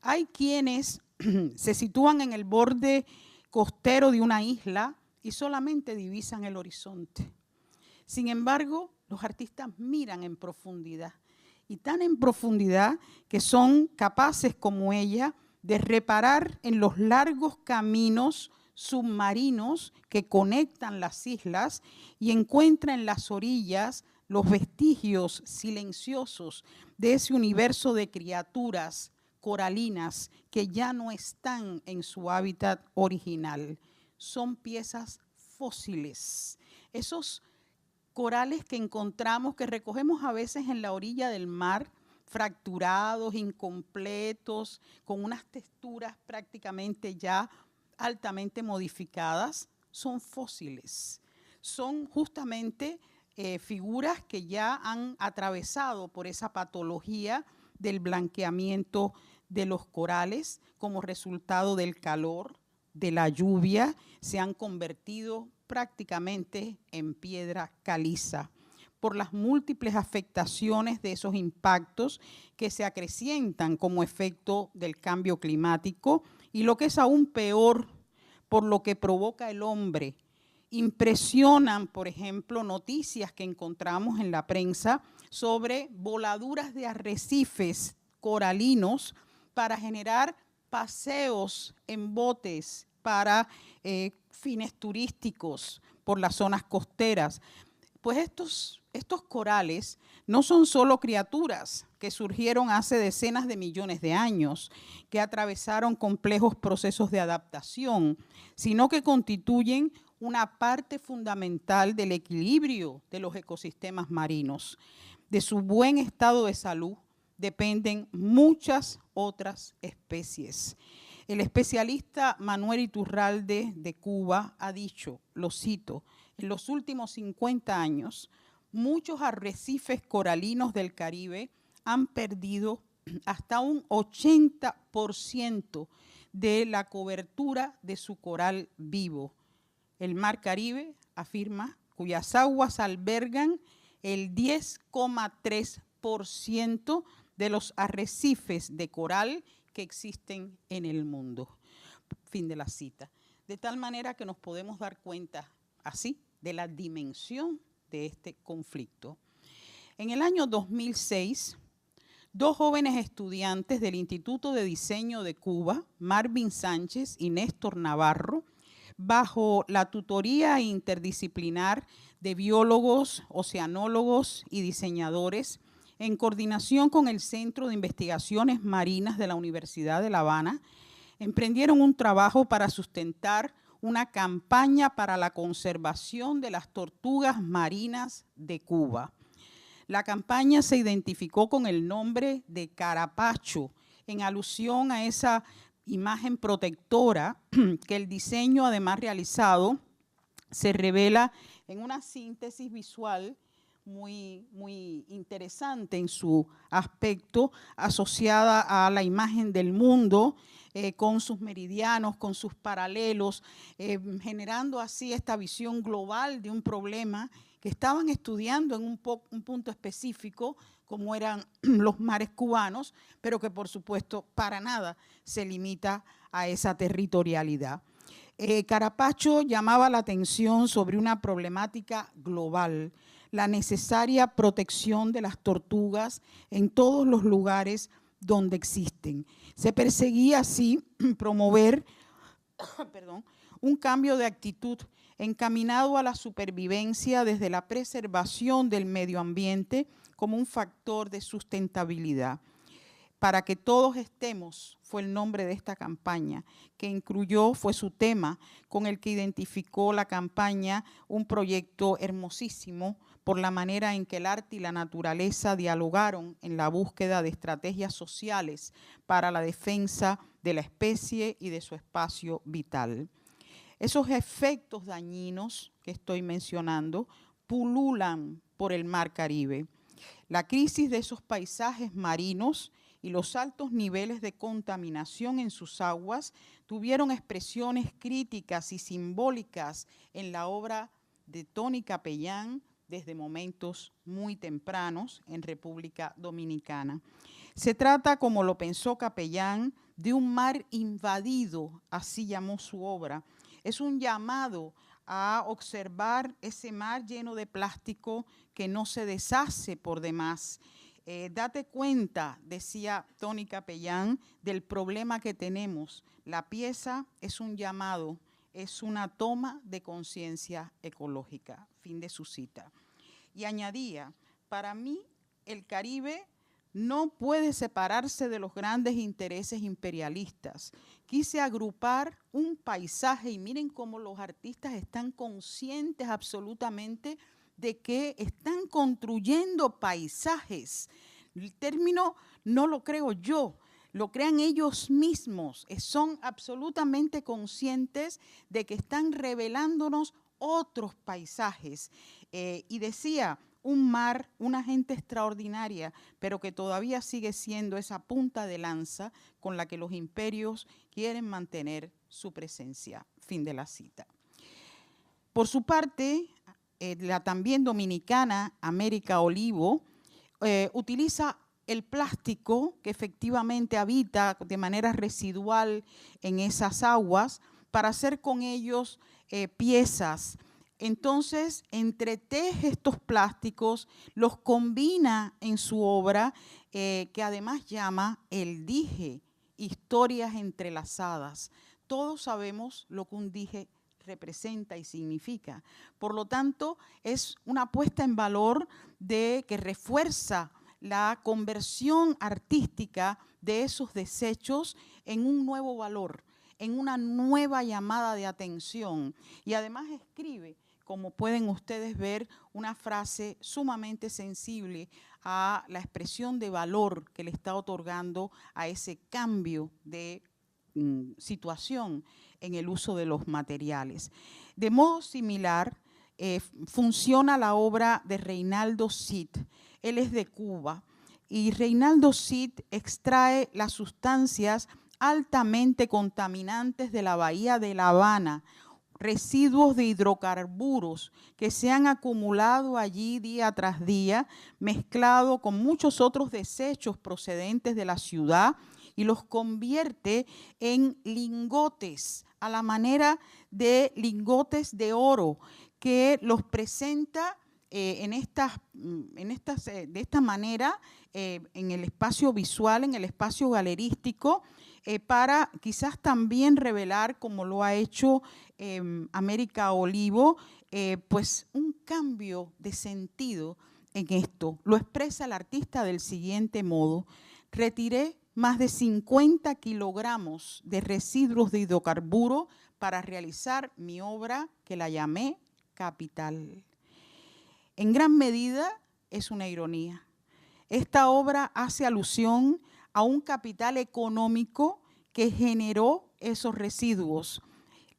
Hay quienes se sitúan en el borde costero de una isla y solamente divisan el horizonte. Sin embargo, los artistas miran en profundidad, y tan en profundidad que son capaces como ella de reparar en los largos caminos submarinos que conectan las islas y encuentran en las orillas los vestigios silenciosos de ese universo de criaturas coralinas que ya no están en su hábitat original. Son piezas fósiles. Esos corales que encontramos, que recogemos a veces en la orilla del mar, fracturados, incompletos, con unas texturas prácticamente ya altamente modificadas, son fósiles. Son justamente figuras que ya han atravesado por esa patología del blanqueamiento de los corales como resultado del calor, de la lluvia, se han convertido prácticamente en piedra caliza por las múltiples afectaciones de esos impactos que se acrecientan como efecto del cambio climático y, lo que es aún peor, por lo que provoca el hombre. Impresionan, por ejemplo, noticias que encontramos en la prensa sobre voladuras de arrecifes coralinos para generar paseos en botes para fines turísticos por las zonas costeras. Pues estos corales no son solo criaturas que surgieron hace decenas de millones de años, que atravesaron complejos procesos de adaptación, sino que constituyen una parte fundamental del equilibrio de los ecosistemas marinos. De su buen estado de salud dependen muchas otras especies. El especialista Manuel Iturralde de Cuba ha dicho, lo cito, en los últimos 50 años, muchos arrecifes coralinos del Caribe han perdido hasta un 80% de la cobertura de su coral vivo. El Mar Caribe, afirma, cuyas aguas albergan el 10,3% de los arrecifes de coral que existen en el mundo. Fin de la cita. De tal manera que nos podemos dar cuenta así de la dimensión de este conflicto. En el año 2006, dos jóvenes estudiantes del Instituto de Diseño de Cuba, Marvin Sánchez y Néstor Navarro, bajo la tutoría interdisciplinar de biólogos, oceanólogos y diseñadores, en coordinación con el Centro de Investigaciones Marinas de la Universidad de La Habana, emprendieron un trabajo para sustentar una campaña para la conservación de las tortugas marinas de Cuba. La campaña se identificó con el nombre de Carapacho, en alusión a esa imagen protectora que el diseño, además realizado, se revela en una síntesis visual muy interesante en su aspecto, asociada a la imagen del mundo, con sus meridianos, con sus paralelos, generando así esta visión global de un problema que estaban estudiando en un punto específico como eran los mares cubanos, pero que por supuesto para nada se limita a esa territorialidad. Carapacho llamaba la atención sobre una problemática global, la necesaria protección de las tortugas en todos los lugares donde existen. Se perseguía así promover un cambio de actitud encaminado a la supervivencia desde la preservación del medio ambiente como un factor de sustentabilidad. Para que todos estemos, fue el nombre de esta campaña, que incluyó, fue su tema, con el que identificó la campaña un proyecto hermosísimo por la manera en que el arte y la naturaleza dialogaron en la búsqueda de estrategias sociales para la defensa de la especie y de su espacio vital. Esos efectos dañinos que estoy mencionando pululan por el Mar Caribe. La crisis de esos paisajes marinos y los altos niveles de contaminación en sus aguas tuvieron expresiones críticas y simbólicas en la obra de Tony Capellán desde momentos muy tempranos en República Dominicana. Se trata, como lo pensó Capellán, de un mar invadido, así llamó su obra. Es un llamado a observar ese mar lleno de plástico que no se deshace por demás. Date cuenta, decía Tony Capellán, del problema que tenemos. La pieza es un llamado, es una toma de conciencia ecológica. Fin de su cita. Y añadía, para mí el Caribe no puede separarse de los grandes intereses imperialistas. Quise agrupar un paisaje y miren cómo los artistas están conscientes absolutamente de que están construyendo paisajes. El término no lo creo yo, lo crean ellos mismos. Son absolutamente conscientes de que están revelándonos otros paisajes. Y decía, un mar, una gente extraordinaria, pero que todavía sigue siendo esa punta de lanza con la que los imperios quieren mantener su presencia. Fin de la cita. Por su parte, la también dominicana América Olivo utiliza el plástico que efectivamente habita de manera residual en esas aguas para hacer con ellos piezas. Entonces, entreteje estos plásticos, los combina en su obra, que además llama El Dije, historias entrelazadas. Todos sabemos lo que un dije representa y significa. Por lo tanto, es una puesta en valor que refuerza la conversión artística de esos desechos en un nuevo valor, en una nueva llamada de atención. Y además escribe, como pueden ustedes ver, una frase sumamente sensible a la expresión de valor que le está otorgando a ese cambio de situación en el uso de los materiales. De modo similar, funciona la obra de Reinaldo Cid. Él es de Cuba y Reinaldo Cid extrae las sustancias altamente contaminantes de la bahía de La Habana, residuos de hidrocarburos que se han acumulado allí día tras día, mezclado con muchos otros desechos procedentes de la ciudad, y los convierte en lingotes, a la manera de lingotes de oro, que los presenta de esta manera en el espacio visual, en el espacio galerístico, para quizás también revelar, como lo ha hecho América Olivo, pues un cambio de sentido en esto. Lo expresa el artista del siguiente modo: retiré más de 50 kilogramos de residuos de hidrocarburo para realizar mi obra, que la llamé Capital. En gran medida es una ironía. Esta obra hace alusión a un capital económico que generó esos residuos.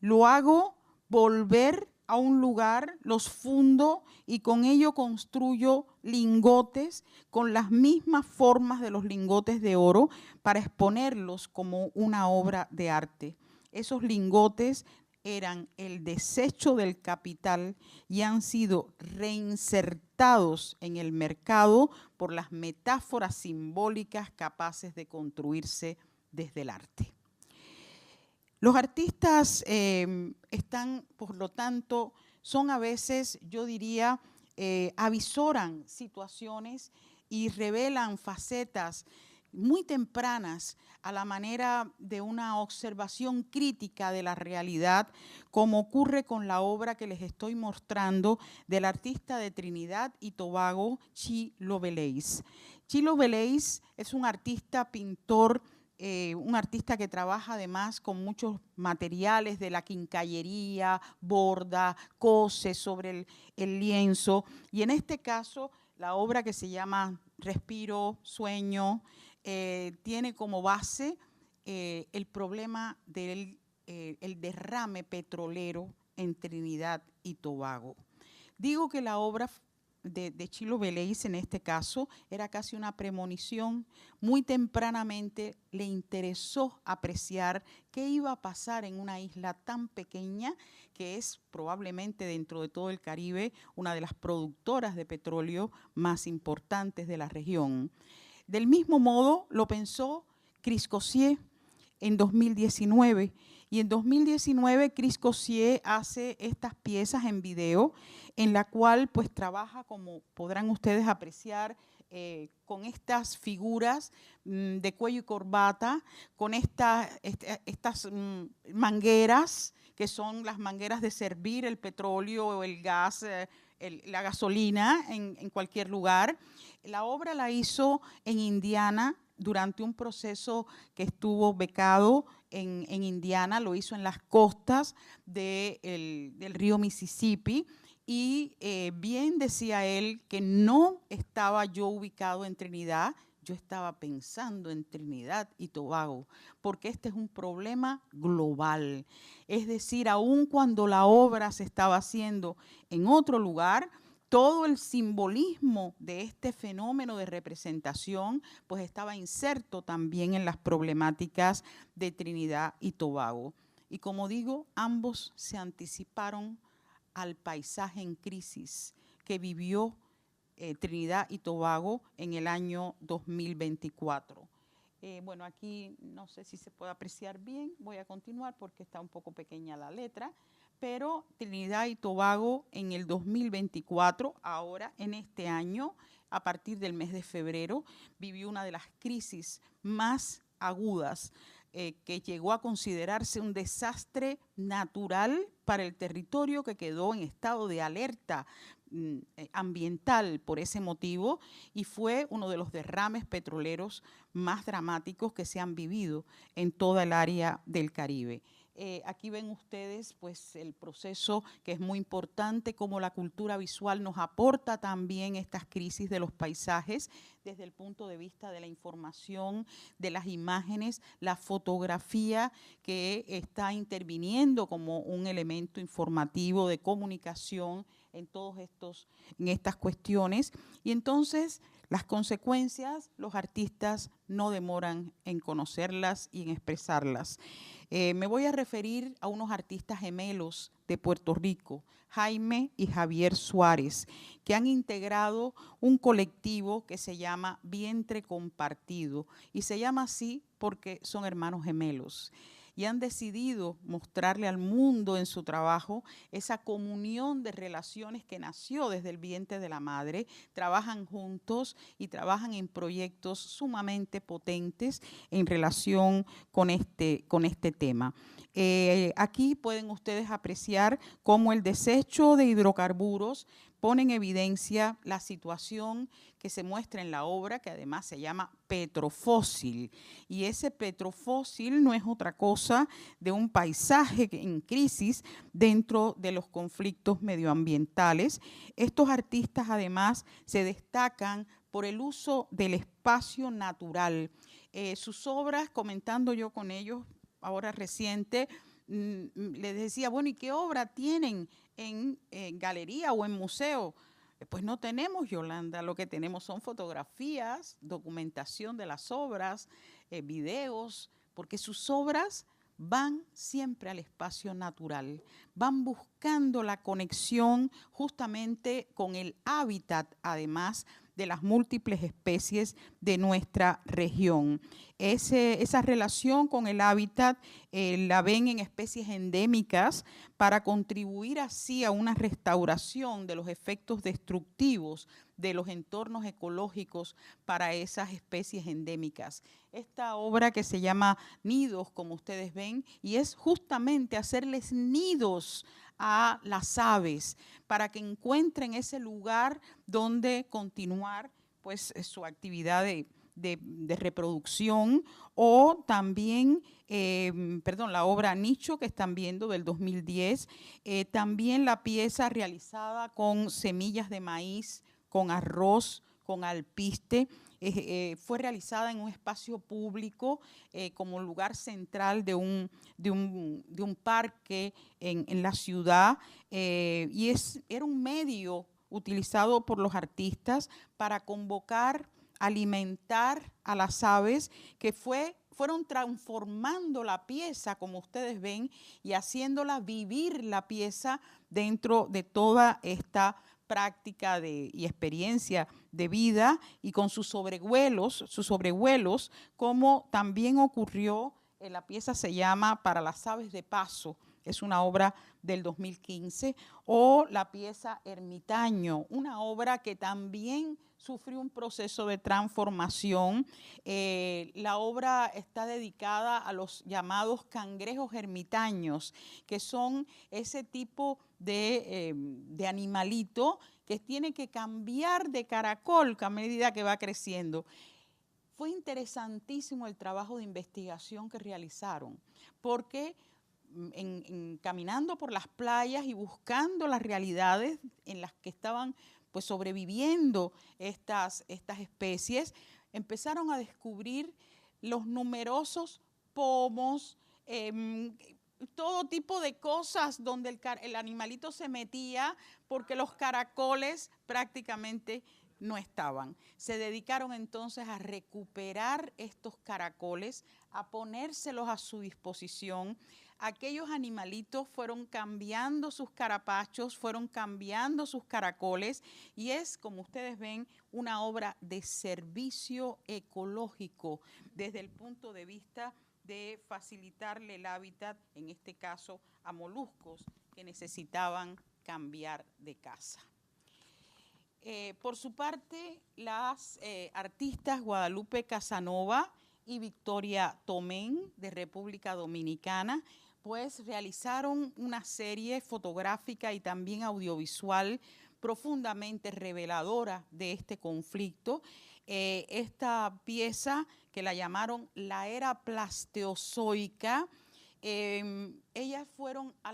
Lo hago volver a un lugar, los fundo y con ello construyo lingotes con las mismas formas de los lingotes de oro para exponerlos como una obra de arte. Esos lingotes eran el desecho del capital y han sido reinsertados en el mercado por las metáforas simbólicas capaces de construirse desde el arte. Los artistas están, por lo tanto, son a veces, yo diría, avisoran situaciones y revelan facetas muy tempranas a la manera de una observación crítica de la realidad, como ocurre con la obra que les estoy mostrando del artista de Trinidad y Tobago, Chilo Velez. Chilo Velez es un artista, pintor, un artista que trabaja además con muchos materiales de la quincallería, borda, cose sobre el lienzo, y en este caso la obra que se llama Respiro, Sueño, tiene como base el problema del el derrame petrolero en Trinidad y Tobago. Digo que la obra de Chilo Velez en este caso era casi una premonición. Muy tempranamente le interesó apreciar qué iba a pasar en una isla tan pequeña que es probablemente dentro de todo el Caribe una de las productoras de petróleo más importantes de la región. Del mismo modo lo pensó Chris Cossier en 2019, y en 2019 Chris Cossier hace estas piezas en video en la cual pues trabaja, como podrán ustedes apreciar, con estas figuras de cuello y corbata, con estas mangueras, que son las mangueras de servir el petróleo o el gas, la gasolina en cualquier lugar. La obra la hizo en Indiana durante un proceso que estuvo becado en Indiana, lo hizo en las costas del río Mississippi. Y bien decía él que no estaba yo ubicado en Trinidad, yo estaba pensando en Trinidad y Tobago, porque este es un problema global. Es decir, aun cuando la obra se estaba haciendo en otro lugar, todo el simbolismo de este fenómeno de representación pues estaba inserto también en las problemáticas de Trinidad y Tobago. Y como digo, ambos se anticiparon al paisaje en crisis que vivió Trinidad y Tobago en el año 2024. Bueno, aquí no sé si se puede apreciar bien, voy a continuar porque está un poco pequeña la letra, pero Trinidad y Tobago en el 2024, ahora en este año, a partir del mes de febrero, vivió una de las crisis más agudas que llegó a considerarse un desastre natural para el territorio, que quedó en estado de alerta ambiental por ese motivo, y fue uno de los derrames petroleros más dramáticos que se han vivido en toda el área del Caribe. Aquí ven ustedes pues el proceso, que es muy importante, cómo la cultura visual nos aporta también estas crisis de los paisajes desde el punto de vista de la información, de las imágenes, la fotografía que está interviniendo como un elemento informativo de comunicación en estas cuestiones. Y entonces las consecuencias, los artistas no demoran en conocerlas y en expresarlas. Me voy a referir a unos artistas gemelos de Puerto Rico, Jaime y Javier Suárez, que han integrado un colectivo que se llama Vientre Compartido, y se llama así porque son hermanos gemelos, y han decidido mostrarle al mundo en su trabajo esa comunión de relaciones que nació desde el vientre de la madre. Trabajan juntos y trabajan en proyectos sumamente potentes en relación con este tema. Aquí pueden ustedes apreciar cómo el desecho de hidrocarburos pone en evidencia la situación que se muestra en la obra, que además se llama petrofósil. Y ese petrofósil no es otra cosa de un paisaje en crisis dentro de los conflictos medioambientales. Estos artistas además se destacan por el uso del espacio natural. Sus obras, comentando yo con ellos ahora reciente, les decía, bueno, ¿y qué obra tienen en galería o en museo? Pues no tenemos, Yolanda, lo que tenemos son fotografías, documentación de las obras, videos, porque sus obras van siempre al espacio natural, van buscando la conexión justamente con el hábitat, además de las múltiples especies de nuestra región. Esa relación con el hábitat la ven en especies endémicas para contribuir así a una restauración de los efectos destructivos de los entornos ecológicos para esas especies endémicas. Esta obra que se llama Nidos, como ustedes ven, y es justamente hacerles nidos a las aves para que encuentren ese lugar donde continuar pues su actividad de reproducción, o también, la obra Nicho que están viendo del 2010, también la pieza realizada con semillas de maíz, con arroz, con alpiste, fue realizada en un espacio público como lugar central de un parque en la ciudad, y era un medio utilizado por los artistas para convocar, alimentar a las aves que fueron transformando la pieza, como ustedes ven, y haciéndola vivir la pieza dentro de toda esta práctica y experiencia de vida, y con sus sobrevuelos, como también ocurrió, la pieza se llama Para las aves de paso, es una obra del 2015, o la pieza Ermitaño, una obra que también sufrió un proceso de transformación. La obra está dedicada a los llamados cangrejos ermitaños, que son ese tipo de animalito que tiene que cambiar de caracol a medida que va creciendo. Fue interesantísimo el trabajo de investigación que realizaron, porque caminando por las playas y buscando las realidades en las que estaban pues sobreviviendo estas especies, empezaron a descubrir los numerosos pomos, todo tipo de cosas donde el animalito se metía, porque los caracoles prácticamente no estaban. Se dedicaron entonces a recuperar estos caracoles, a ponérselos a su disposición. Aquellos animalitos fueron cambiando sus carapachos, fueron cambiando sus caracoles, y es, como ustedes ven, una obra de servicio ecológico desde el punto de vista de facilitarle el hábitat, en este caso a moluscos que necesitaban cambiar de casa. Por su parte, las artistas Guadalupe Casanova y Victoria Tomén, de República Dominicana, pues realizaron una serie fotográfica y también audiovisual profundamente reveladora de este conflicto. Esta pieza, que la llamaron La Era Plasteozoica, ellas fueron a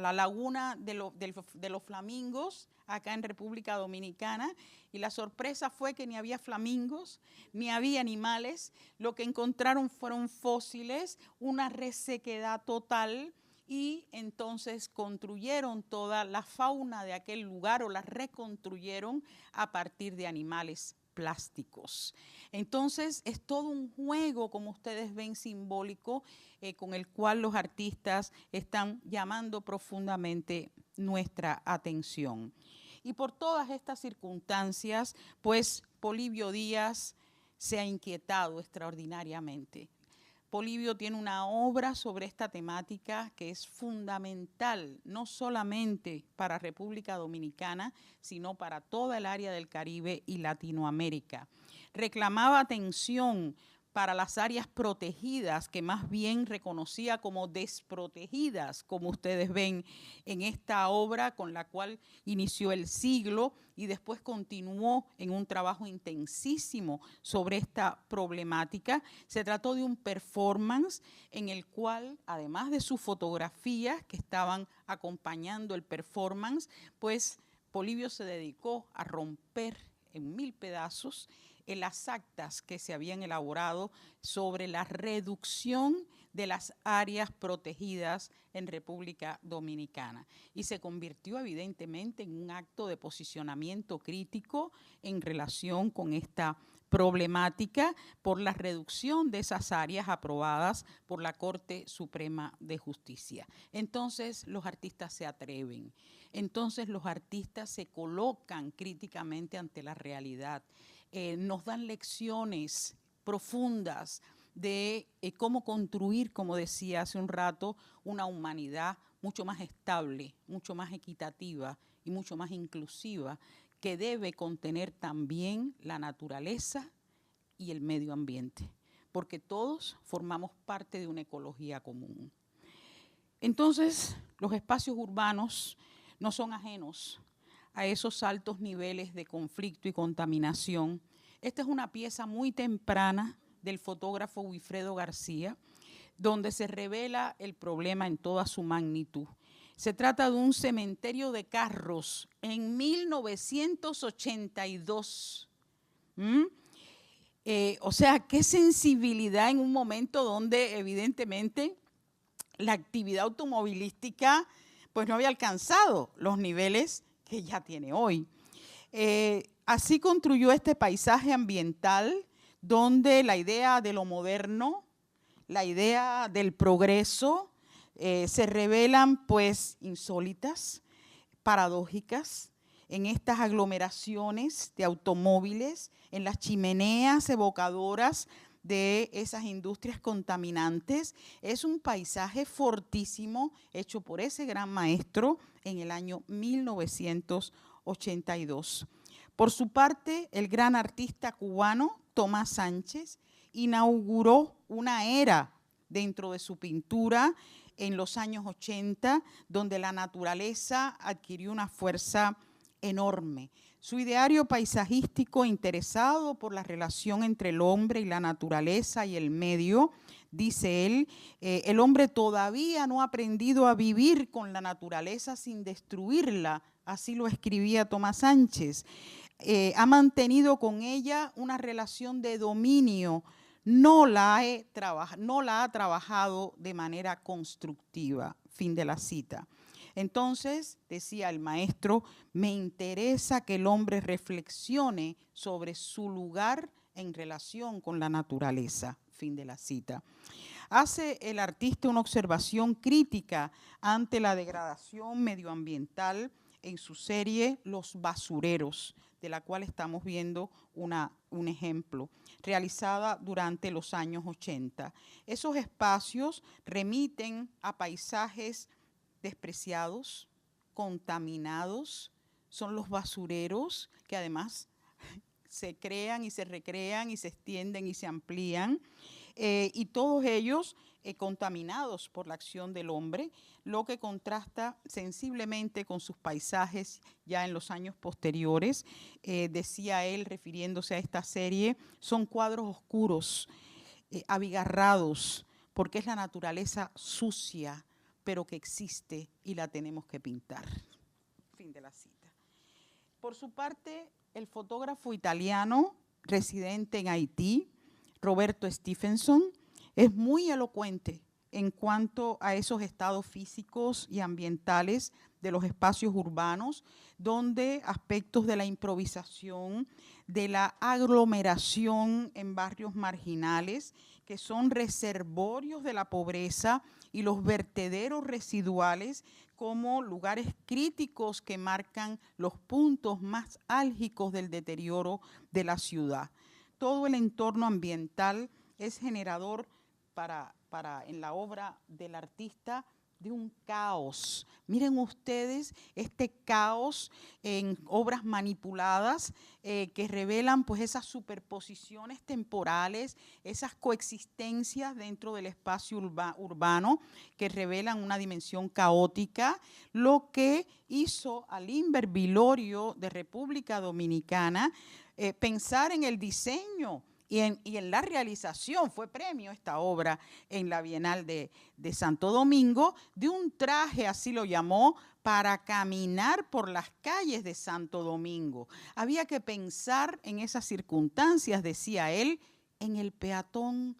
la laguna de los flamingos, acá en República Dominicana, y la sorpresa fue que ni había flamingos, ni había animales. Lo que encontraron fueron fósiles, una resequedad total, y entonces construyeron toda la fauna de aquel lugar, o la reconstruyeron a partir de animales plásticos. Entonces es todo un juego, como ustedes ven, simbólico, con el cual los artistas están llamando profundamente nuestra atención. Y por todas estas circunstancias, pues Polibio Díaz se ha inquietado extraordinariamente. Polibio tiene una obra sobre esta temática que es fundamental, no solamente para República Dominicana, sino para toda el área del Caribe y Latinoamérica. Reclamaba atención para las áreas protegidas, que más bien reconocía como desprotegidas, como ustedes ven en esta obra, con la cual inició el siglo y después continuó en un trabajo intensísimo sobre esta problemática. Se trató de un performance en el cual, además de sus fotografías que estaban acompañando el performance, pues Polibio se dedicó a romper en 1000 pedazos en las actas que se habían elaborado sobre la reducción de las áreas protegidas en República Dominicana, y se convirtió evidentemente en un acto de posicionamiento crítico en relación con esta problemática por la reducción de esas áreas aprobadas por la Corte Suprema de Justicia. Entonces los artistas se atreven, entonces los artistas se colocan críticamente ante la realidad, nos dan lecciones profundas de cómo construir, como decía hace un rato, una humanidad mucho más estable, mucho más equitativa y mucho más inclusiva, que debe contener también la naturaleza y el medio ambiente, porque todos formamos parte de una ecología común. Entonces, los espacios urbanos no son ajenos a esos altos niveles de conflicto y contaminación. Esta es una pieza muy temprana del fotógrafo Wilfredo García, donde se revela el problema en toda su magnitud. Se trata de un cementerio de carros en 1982. O sea, qué sensibilidad en un momento donde evidentemente la actividad automovilística pues no había alcanzado los niveles que ya tiene hoy. Así construyó este paisaje ambiental donde la idea de lo moderno, la idea del progreso, se revelan pues insólitas, paradójicas, en estas aglomeraciones de automóviles, en las chimeneas evocadoras de esas industrias contaminantes. Es un paisaje fortísimo hecho por ese gran maestro en el año 1982. Por su parte, el gran artista cubano Tomás Sánchez inauguró una era dentro de su pintura en los años 80, donde la naturaleza adquirió una fuerza enorme. Su ideario paisajístico, interesado por la relación entre el hombre y la naturaleza y el medio, dice él, el hombre todavía no ha aprendido a vivir con la naturaleza sin destruirla, así lo escribía Tomás Sánchez. Ha mantenido con ella una relación de dominio, no la ha trabajado de manera constructiva. Fin de la cita. Entonces, decía el maestro, me interesa que el hombre reflexione sobre su lugar en relación con la naturaleza. Fin de la cita. Hace el artista una observación crítica ante la degradación medioambiental en su serie Los Basureros, de la cual estamos viendo un ejemplo, realizada durante los años 80. Esos espacios remiten a paisajes despreciados, contaminados, son los basureros que además se crean y se recrean y se extienden y se amplían, y todos ellos contaminados por la acción del hombre, lo que contrasta sensiblemente con sus paisajes ya en los años posteriores. Decía él, refiriéndose a esta serie, son cuadros oscuros, abigarrados, porque es la naturaleza sucia, pero que existe y la tenemos que pintar. Fin de la cita. Por su parte, el fotógrafo italiano residente en Haití, Roberto Stephenson, es muy elocuente en cuanto a esos estados físicos y ambientales de los espacios urbanos, donde aspectos de la improvisación, de la aglomeración en barrios marginales, que son reservorios de la pobreza, y los vertederos residuales como lugares críticos que marcan los puntos más álgicos del deterioro de la ciudad. Todo el entorno ambiental es generador en la obra del artista de un caos. Miren ustedes este caos en obras manipuladas que revelan pues esas superposiciones temporales, esas coexistencias dentro del espacio urbano que revelan una dimensión caótica, lo que hizo a Limber Vilorio de República Dominicana pensar en el diseño y en la realización. Fue premio esta obra en la Bienal de Santo Domingo, de un traje, así lo llamó, para caminar por las calles de Santo Domingo. Había que pensar en esas circunstancias, decía él, en el peatón.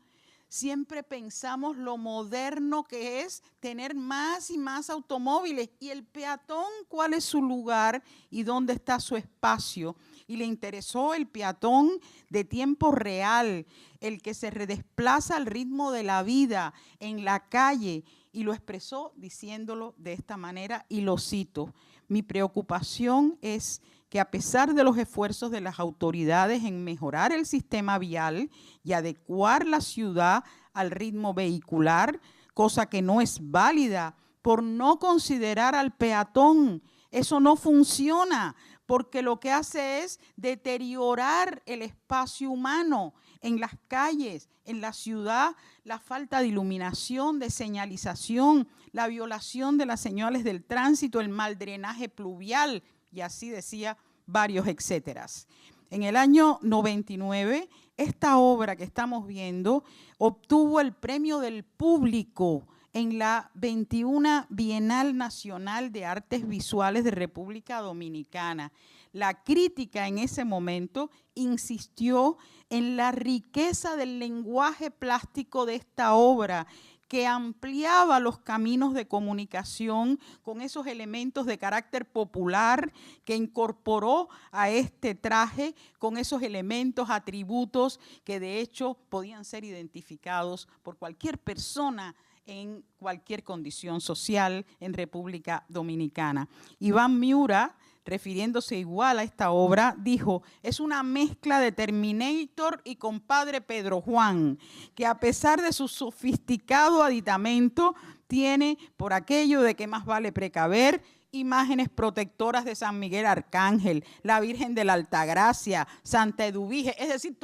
Siempre pensamos lo moderno que es tener más y más automóviles. ¿Y el peatón cuál es su lugar y dónde está su espacio? y le interesó el peatón de tiempo real, el que se redesplaza al ritmo de la vida en la calle, y lo expresó diciéndolo de esta manera, y lo cito: mi preocupación es que a pesar de los esfuerzos de las autoridades en mejorar el sistema vial y adecuar la ciudad al ritmo vehicular, cosa que no es válida por no considerar al peatón, eso no funciona, porque lo que hace es deteriorar el espacio humano en las calles, en la ciudad, la falta de iluminación, de señalización, la violación de las señales del tránsito, el mal drenaje pluvial, y así decía varios etcéteras. En el año 99, esta obra que estamos viendo obtuvo el premio del público en la 21 Bienal Nacional de Artes Visuales de República Dominicana. La crítica en ese momento insistió en la riqueza del lenguaje plástico de esta obra, que ampliaba los caminos de comunicación con esos elementos de carácter popular, que incorporó a este traje con esos elementos, atributos que de hecho podían ser identificados por cualquier persona en cualquier condición social en República Dominicana. Iván Miura, refiriéndose igual a esta obra, dijo: es una mezcla de Terminator y Compadre Pedro Juan, que a pesar de su sofisticado aditamento, tiene, por aquello de que más vale precaver, imágenes protectoras de San Miguel Arcángel, la Virgen de la Altagracia, Santa Eduvige, es decir,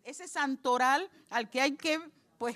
ese santoral al que hay que, pues,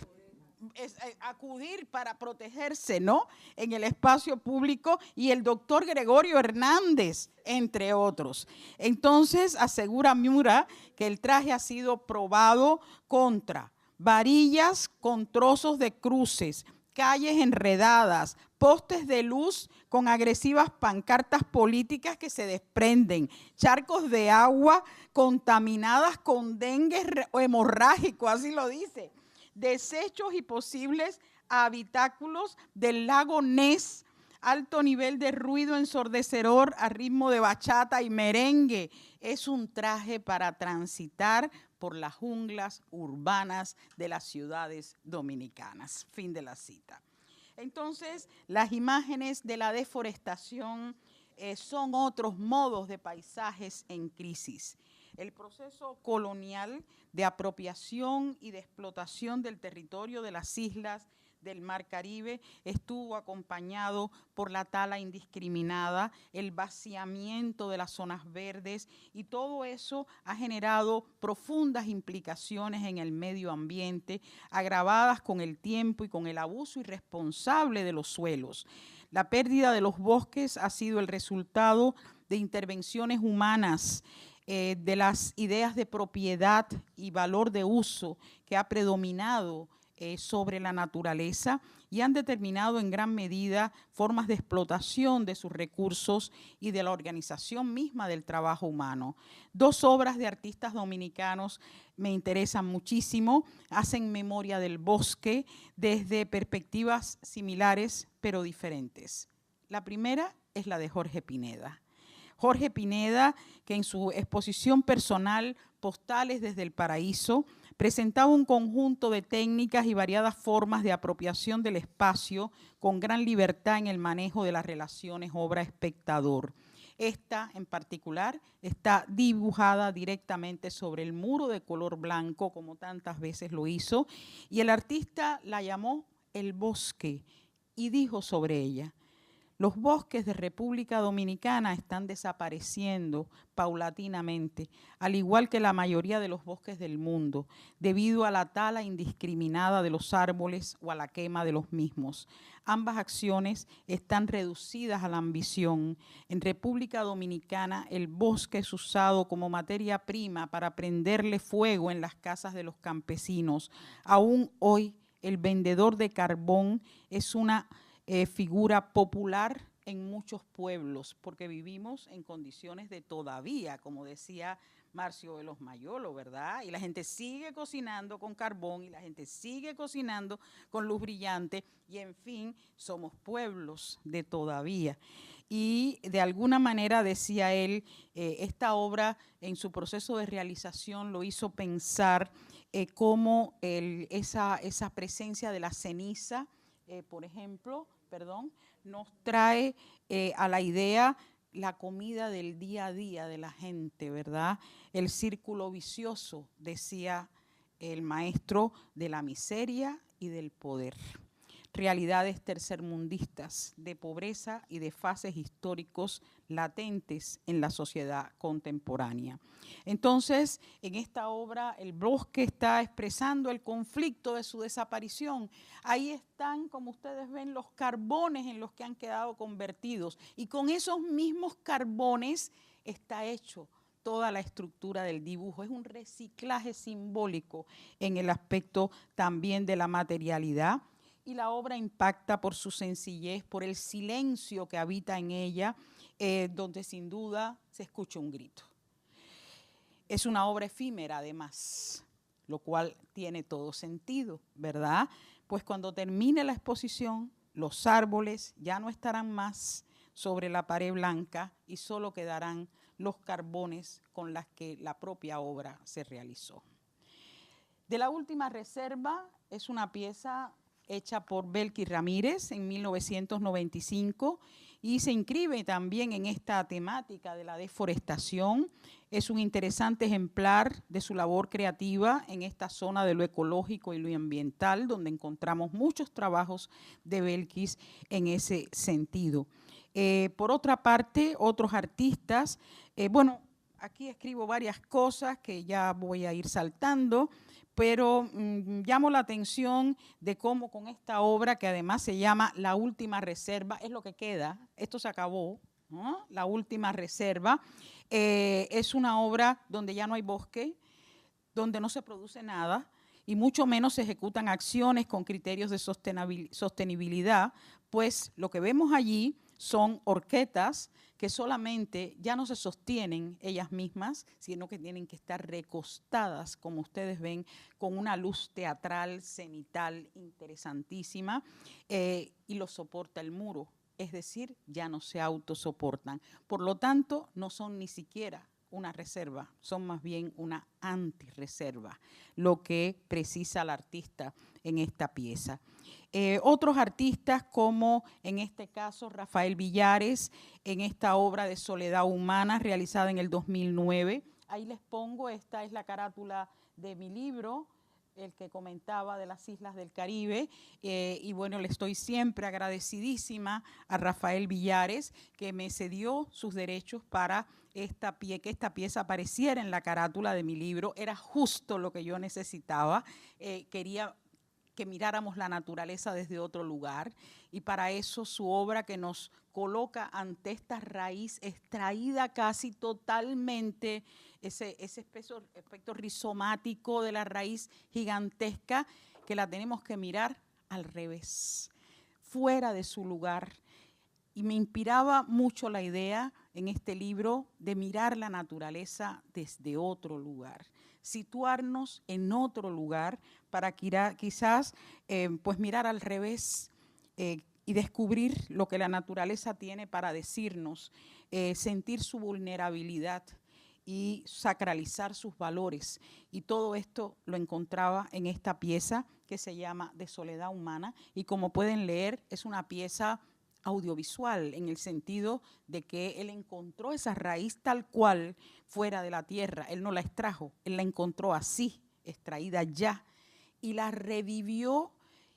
acudir para protegerse, ¿no?, en el espacio público, y el doctor Gregorio Hernández, entre otros. Entonces, asegura Miura que el traje ha sido probado contra varillas con trozos de cruces, calles enredadas, postes de luz con agresivas pancartas políticas que se desprenden, charcos de agua contaminadas con dengue hemorrágico, así lo dice, desechos y posibles habitáculos del lago Ness, alto nivel de ruido ensordecedor a ritmo de bachata y merengue. Es un traje para transitar por las junglas urbanas de las ciudades dominicanas. Fin de la cita. Entonces, las imágenes de la deforestación son otros modos de paisajes en crisis. El proceso colonial de apropiación y de explotación del territorio de las islas del Mar Caribe estuvo acompañado por la tala indiscriminada, el vaciamiento de las zonas verdes, y todo eso ha generado profundas implicaciones en el medio ambiente, agravadas con el tiempo y con el abuso irresponsable de los suelos. La pérdida de los bosques ha sido el resultado de intervenciones humanas, de las ideas de propiedad y valor de uso que ha predominado sobre la naturaleza, y han determinado en gran medida formas de explotación de sus recursos y de la organización misma del trabajo humano. Dos obras de artistas dominicanos me interesan muchísimo, hacen memoria del bosque desde perspectivas similares pero diferentes. La primera es la de Jorge Pineda. Jorge Pineda, que en su exposición personal Postales desde el Paraíso, presentaba un conjunto de técnicas y variadas formas de apropiación del espacio con gran libertad en el manejo de las relaciones obra-espectador. Esta, en particular, está dibujada directamente sobre el muro de color blanco, como tantas veces lo hizo, y el artista la llamó El Bosque y dijo sobre ella: los bosques de República Dominicana están desapareciendo paulatinamente, al igual que la mayoría de los bosques del mundo, debido a la tala indiscriminada de los árboles o a la quema de los mismos. Ambas acciones están reducidas a la ambición. En República Dominicana, el bosque es usado como materia prima para prenderle fuego en las casas de los campesinos. Aún hoy, el vendedor de carbón es una figura popular en muchos pueblos, porque vivimos en condiciones de todavía, como decía Marcio de los Mayolo, ¿verdad? Y la gente sigue cocinando con carbón, y la gente sigue cocinando con luz brillante, y en fin, somos pueblos de todavía. y de alguna manera, decía él, esta obra en su proceso de realización lo hizo pensar cómo esa presencia de la ceniza, por ejemplo, nos trae a la idea la comida del día a día de la gente, ¿verdad? El círculo vicioso, decía el maestro, de la miseria y del poder. Realidades tercermundistas de pobreza y de fases históricos latentes en la sociedad contemporánea. Entonces, en esta obra, el bosque está expresando el conflicto de su desaparición. Ahí están, como ustedes ven, los carbones en los que han quedado convertidos. Y con esos mismos carbones está hecho toda la estructura del dibujo. Es un reciclaje simbólico en el aspecto también de la materialidad. Y la obra impacta por su sencillez, por el silencio que habita en ella, donde sin duda se escucha un grito. Es una obra efímera además, lo cual tiene todo sentido, ¿verdad? Pues cuando termine la exposición, los árboles ya no estarán más sobre la pared blanca y solo quedarán los carbones con los que la propia obra se realizó. De la última reserva es una pieza hecha por Belkis Ramírez en 1995 y se inscribe también en esta temática de la deforestación. Es un interesante ejemplar de su labor creativa en esta zona de lo ecológico y lo ambiental, donde encontramos muchos trabajos de Belkis en ese sentido. Por otra parte, otros artistas, bueno, aquí escribo varias cosas que ya voy a ir saltando, pero llamo la atención de cómo con esta obra, que además se llama La Última Reserva, es lo que queda, esto se acabó, ¿no? La Última Reserva, es una obra donde ya no hay bosque, donde no se produce nada y mucho menos se ejecutan acciones con criterios de sostenibilidad, pues lo que vemos allí son horquetas que solamente ya no se sostienen ellas mismas, sino que tienen que estar recostadas, como ustedes ven, con una luz teatral, cenital, interesantísima, y lo soporta el muro, es decir, ya no se autosoportan. Por lo tanto, no son ni siquiera una reserva, son más bien una antirreserva, lo que precisa el artista en esta pieza. Otros artistas, como en este caso Rafael Villares, en esta obra de Soledad Humana realizada en el 2009. Ahí les pongo, esta es la carátula de mi libro, el que comentaba de las islas del Caribe, y bueno, le estoy siempre agradecidísima a Rafael Villares, que me cedió sus derechos para que esta pieza apareciera en la carátula de mi libro. Era justo lo que yo necesitaba, quería que miráramos la naturaleza desde otro lugar, y para eso su obra, que nos coloca ante esta raíz extraída casi totalmente, ese aspecto rizomático de la raíz gigantesca, que la tenemos que mirar al revés, fuera de su lugar. Y me inspiraba mucho la idea en este libro de mirar la naturaleza desde otro lugar, situarnos en otro lugar para quizás pues mirar al revés y descubrir lo que la naturaleza tiene para decirnos, sentir su vulnerabilidad y sacralizar sus valores. Y todo esto lo encontraba en esta pieza que se llama De Soledad Humana, y como pueden leer, es una pieza audiovisual, en el sentido de que él encontró esa raíz tal cual fuera de la tierra. Él no la extrajo, él la encontró así, extraída ya, y la revivió,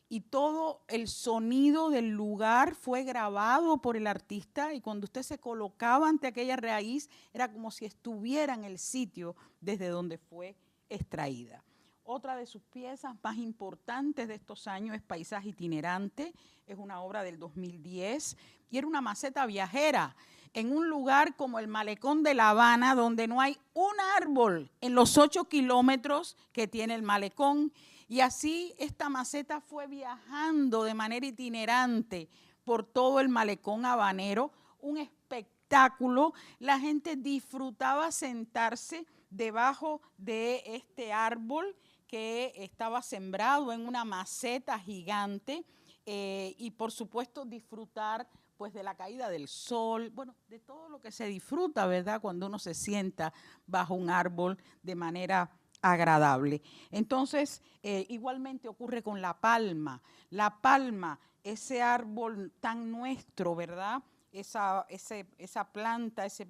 y todo el sonido del lugar fue grabado por el artista, y cuando usted se colocaba ante aquella raíz era como si estuviera en el sitio desde donde fue extraída. Otra de sus piezas más importantes de estos años es Paisaje Itinerante. Es una obra del 2010 y era una maceta viajera en un lugar como el Malecón de La Habana, donde no hay un árbol en los 8 kilómetros que tiene el malecón. Y así esta maceta fue viajando de manera itinerante por todo el malecón habanero, un espectáculo. La gente disfrutaba sentarse debajo de este árbol que estaba sembrado en una maceta gigante, y por supuesto disfrutar pues de la caída del sol, bueno, de todo lo que se disfruta, ¿verdad?, cuando uno se sienta bajo un árbol de manera agradable. Entonces, igualmente ocurre con la palma. La palma, ese árbol tan nuestro, ¿verdad?, esa planta, ese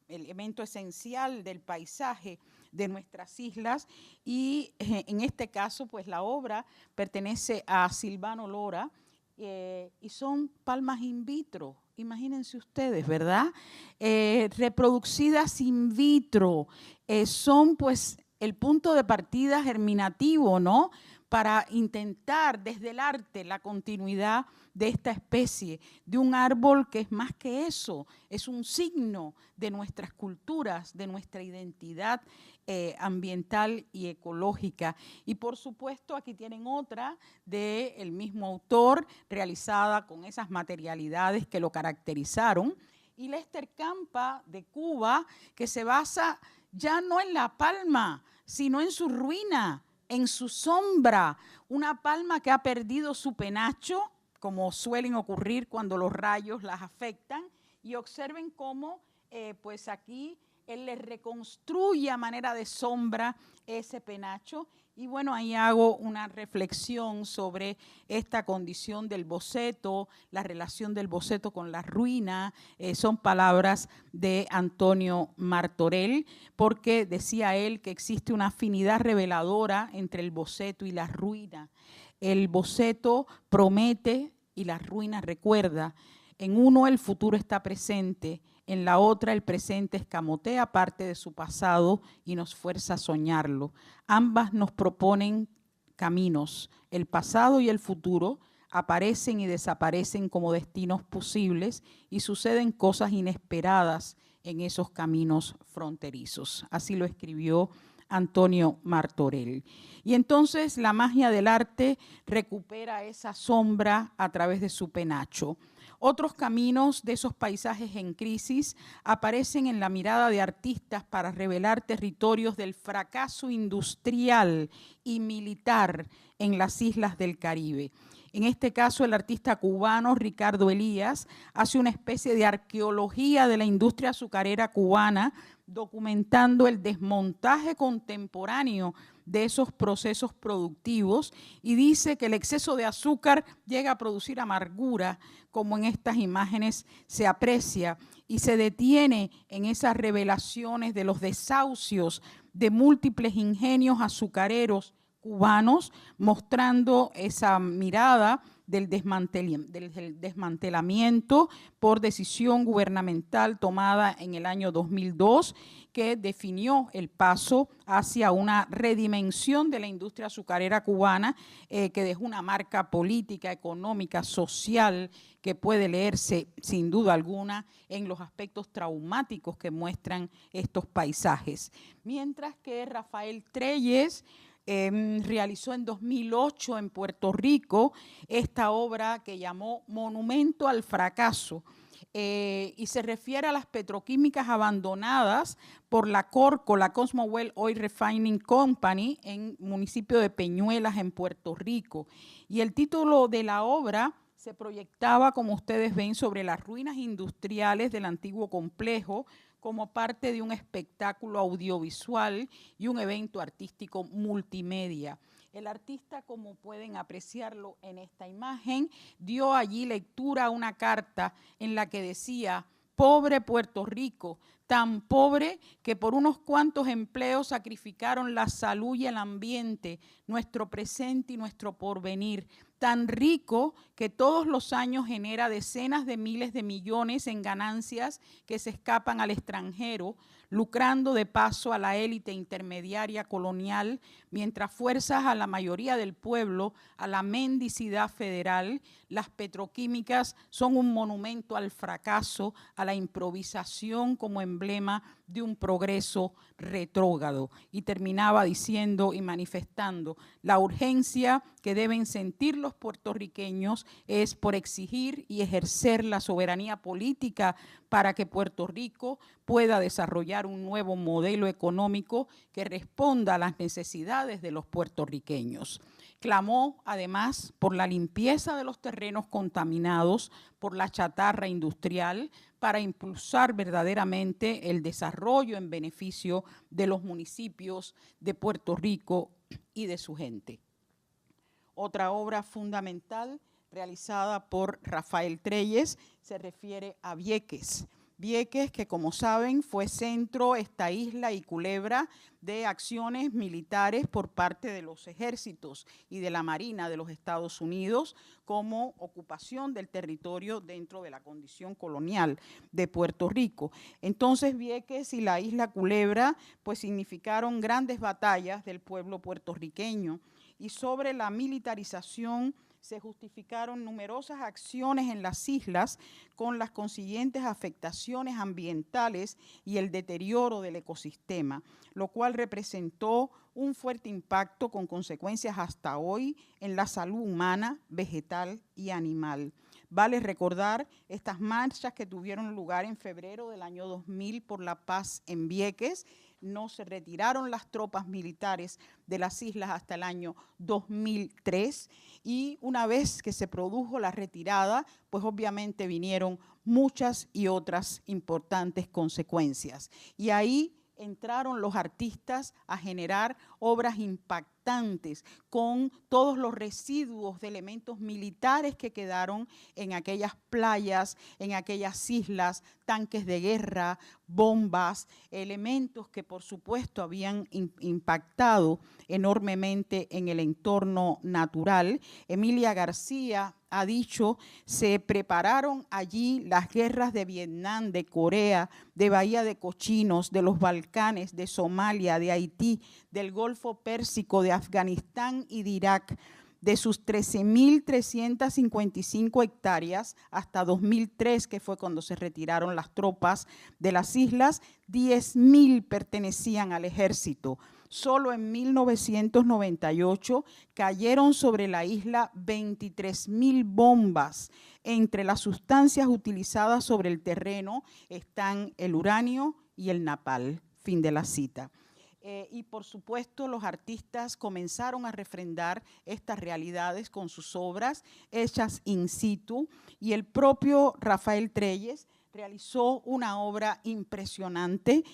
elemento esencial del paisaje de nuestras islas, y en este caso, pues la obra pertenece a Silvano Lora, y son palmas in vitro, imagínense ustedes, ¿verdad? Reproducidas in vitro, son pues el punto de partida germinativo, ¿no?, para intentar desde el arte la continuidad de esta especie, de un árbol que es más que eso, es un signo de nuestras culturas, de nuestra identidad ambiental y ecológica. Y por supuesto aquí tienen otra del mismo autor, realizada con esas materialidades que lo caracterizaron, y Lester Campa de Cuba, que se basa ya no en la palma, sino en su ruina, en su sombra, una palma que ha perdido su penacho, como suelen ocurrir cuando los rayos las afectan, y observen cómo pues aquí él le reconstruye a manera de sombra ese penacho. Y bueno, ahí hago una reflexión sobre esta condición del boceto, la relación del boceto con la ruina. Son palabras de Antonio Martorell, porque decía él que existe una afinidad reveladora entre el boceto y la ruina. El boceto promete y la ruina recuerda. En uno el futuro está presente, en la otra el presente escamotea parte de su pasado y nos fuerza a soñarlo. Ambas nos proponen caminos. El pasado y el futuro aparecen y desaparecen como destinos posibles y suceden cosas inesperadas en esos caminos fronterizos. Así lo escribió Antonio Martorell. Y entonces la magia del arte recupera esa sombra a través de su penacho. Otros caminos de esos paisajes en crisis aparecen en la mirada de artistas para revelar territorios del fracaso industrial y militar en las islas del Caribe. En este caso, el artista cubano Ricardo Elías hace una especie de arqueología de la industria azucarera cubana, documentando el desmontaje contemporáneo de esos procesos productivos, y dice que el exceso de azúcar llega a producir amargura, como en estas imágenes se aprecia, y se detiene en esas revelaciones de los desahucios de múltiples ingenios azucareros cubanos, mostrando esa mirada del desmantelamiento por decisión gubernamental tomada en el año 2002, que definió el paso hacia una redimensión de la industria azucarera cubana, que dejó una marca política, económica, social, que puede leerse sin duda alguna en los aspectos traumáticos que muestran estos paisajes. Mientras que Rafael Trelles realizó en 2008 en Puerto Rico esta obra que llamó Monumento al Fracaso, y se refiere a las petroquímicas abandonadas por la Corco, la Cosmowell Oil Refining Company, en municipio de Peñuelas, en Puerto Rico. Y el título de la obra se proyectaba, como ustedes ven, sobre las ruinas industriales del antiguo complejo, como parte de un espectáculo audiovisual y un evento artístico multimedia. El artista, como pueden apreciarlo en esta imagen, dio allí lectura a una carta en la que decía: pobre Puerto Rico, tan pobre que por unos cuantos empleos sacrificaron la salud y el ambiente, nuestro presente y nuestro porvenir. Tan rico que todos los años genera decenas de miles de millones en ganancias que se escapan al extranjero, lucrando de paso a la élite intermediaria colonial, mientras fuerzas a la mayoría del pueblo a la mendicidad federal. Las petroquímicas son un monumento al fracaso, a la improvisación como emblema de un progreso retrógrado. Y terminaba diciendo y manifestando: la urgencia que deben sentir los puertorriqueños es por exigir y ejercer la soberanía política para que Puerto Rico pueda desarrollar un nuevo modelo económico que responda a las necesidades de los puertorriqueños. Clamó además por la limpieza de los terrenos contaminados por la chatarra industrial para impulsar verdaderamente el desarrollo en beneficio de los municipios de Puerto Rico y de su gente. Otra obra fundamental realizada por Rafael Trelles se refiere a Vieques. Vieques, que como saben fue centro, esta isla y Culebra, de acciones militares por parte de los ejércitos y de la Marina de los Estados Unidos como ocupación del territorio dentro de la condición colonial de Puerto Rico. Entonces Vieques y la isla Culebra pues significaron grandes batallas del pueblo puertorriqueño, y sobre la militarización se justificaron numerosas acciones en las islas con las consiguientes afectaciones ambientales y el deterioro del ecosistema, lo cual representó un fuerte impacto con consecuencias hasta hoy en la salud humana, vegetal y animal. Vale recordar estas marchas que tuvieron lugar en febrero del año 2000 por la paz en Vieques. No se retiraron las tropas militares de las islas hasta el año 2003, y una vez que se produjo la retirada, pues obviamente vinieron muchas y otras importantes consecuencias. Y ahí entraron los artistas a generar obras impactantes con todos los residuos de elementos militares que quedaron en aquellas playas, en aquellas islas, tanques de guerra, bombas, elementos que por supuesto habían impactado enormemente en el entorno natural. Emilia García ha dicho: se prepararon allí las guerras de Vietnam, de Corea, de Bahía de Cochinos, de los Balcanes, de Somalia, de Haití, del Golfo Pérsico, de Afganistán y de Irak. De sus 13.355 hectáreas hasta 2003, que fue cuando se retiraron las tropas de las islas, 10.000 pertenecían al ejército. Solo en 1998 cayeron sobre la isla 23.000 bombas. Entre las sustancias utilizadas sobre el terreno están el uranio y el napal. Fin de la cita. Y por supuesto los artistas comenzaron a refrendar estas realidades con sus obras hechas in situ, y el propio Rafael Trelles realizó una obra impresionante.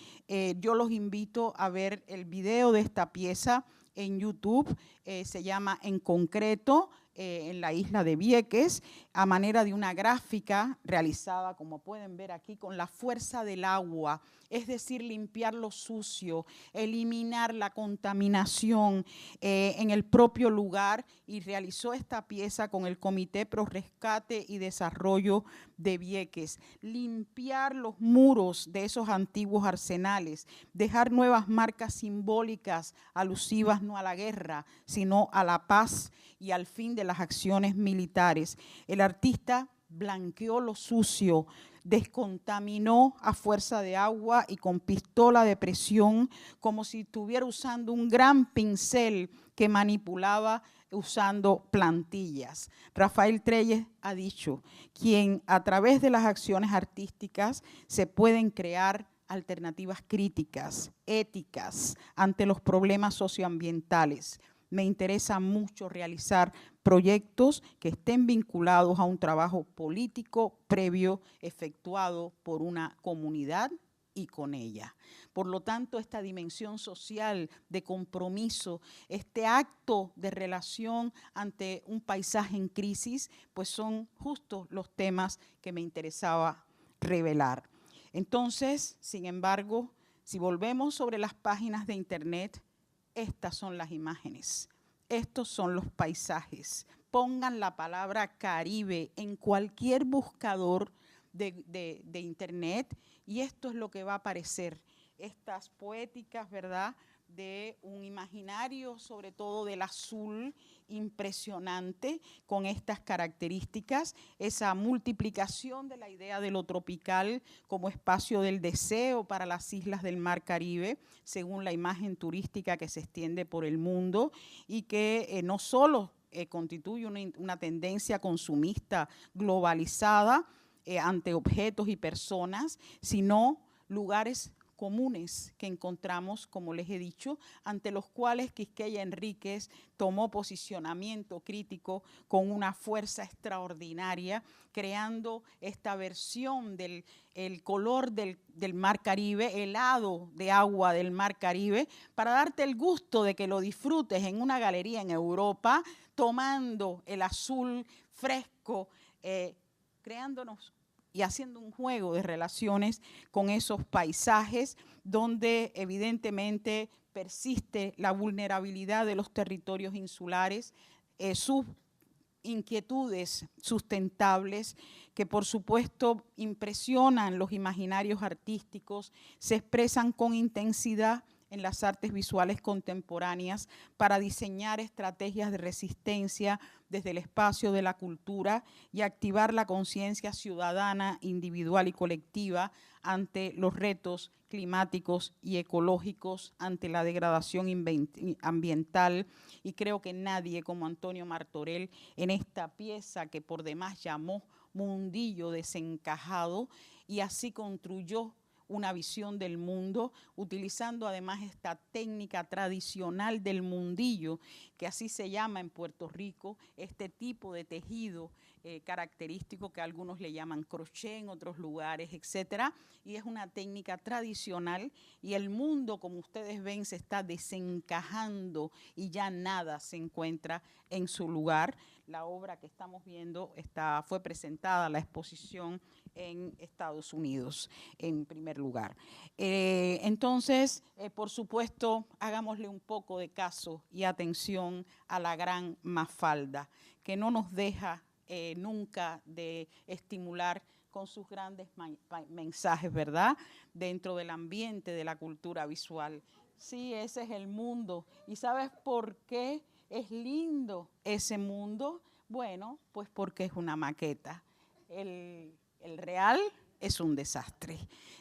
Yo los invito a ver el video de esta pieza en YouTube, se llama En Concreto, en la isla de Vieques, a manera de una gráfica realizada, como pueden ver aquí, con la fuerza del agua, es decir, limpiar lo sucio, eliminar la contaminación en el propio lugar, y realizó esta pieza con el Comité Pro Rescate y Desarrollo de Vieques. Limpiar los muros de esos antiguos arsenales, dejar nuevas marcas simbólicas alusivas no a la guerra, sino a la paz y al fin de las acciones militares. El artista blanqueó lo sucio, descontaminó a fuerza de agua y con pistola de presión, como si estuviera usando un gran pincel que manipulaba usando plantillas. Rafael Trelles ha dicho: quien a través de las acciones artísticas se pueden crear alternativas críticas, éticas, ante los problemas socioambientales. Me interesa mucho realizar proyectos que estén vinculados a un trabajo político previo efectuado por una comunidad y con ella. Por lo tanto, esta dimensión social de compromiso, este acto de relación ante un paisaje en crisis, pues son justo los temas que me interesaba revelar. Entonces, sin embargo, si volvemos sobre las páginas de internet, estas son las imágenes, estos son los paisajes. Pongan la palabra Caribe en cualquier buscador de internet y esto es lo que va a aparecer. Estas poéticas, ¿verdad?, de un imaginario, sobre todo del azul, impresionante, con estas características, esa multiplicación de la idea de lo tropical como espacio del deseo para las islas del Mar Caribe, según la imagen turística que se extiende por el mundo y que no solo constituye una tendencia consumista globalizada ante objetos y personas, sino lugares comunes que encontramos, como les he dicho, ante los cuales Quisqueya Enríquez tomó posicionamiento crítico con una fuerza extraordinaria, creando esta versión del color del Mar Caribe, helado de agua del Mar Caribe, para darte el gusto de que lo disfrutes en una galería en Europa, tomando el azul fresco, creándonos y haciendo un juego de relaciones con esos paisajes donde evidentemente persiste la vulnerabilidad de los territorios insulares, sus inquietudes sustentables que por supuesto impresionan los imaginarios artísticos, se expresan con intensidad en las artes visuales contemporáneas para diseñar estrategias de resistencia desde el espacio de la cultura y activar la conciencia ciudadana, individual y colectiva ante los retos climáticos y ecológicos, ante la degradación ambiental. Y creo que nadie como Antonio Martorell en esta pieza que por demás llamó Mundillo desencajado, y así construyó una visión del mundo, utilizando además esta técnica tradicional del mundillo, que así se llama en Puerto Rico, este tipo de tejido característico que algunos le llaman crochet en otros lugares, etcétera, y es una técnica tradicional, y el mundo, como ustedes ven, se está desencajando y ya nada se encuentra en su lugar. La obra que estamos viendo fue presentada a la exposición en Estados Unidos, en primer lugar. Entonces, por supuesto, hagámosle un poco de caso y atención a la gran Mafalda, que no nos deja nunca de estimular con sus grandes mensajes, ¿verdad?, dentro del ambiente de la cultura visual. Sí, ese es el mundo. ¿Y sabes por qué es lindo ese mundo? Bueno, pues porque es una maqueta. El real es un desastre.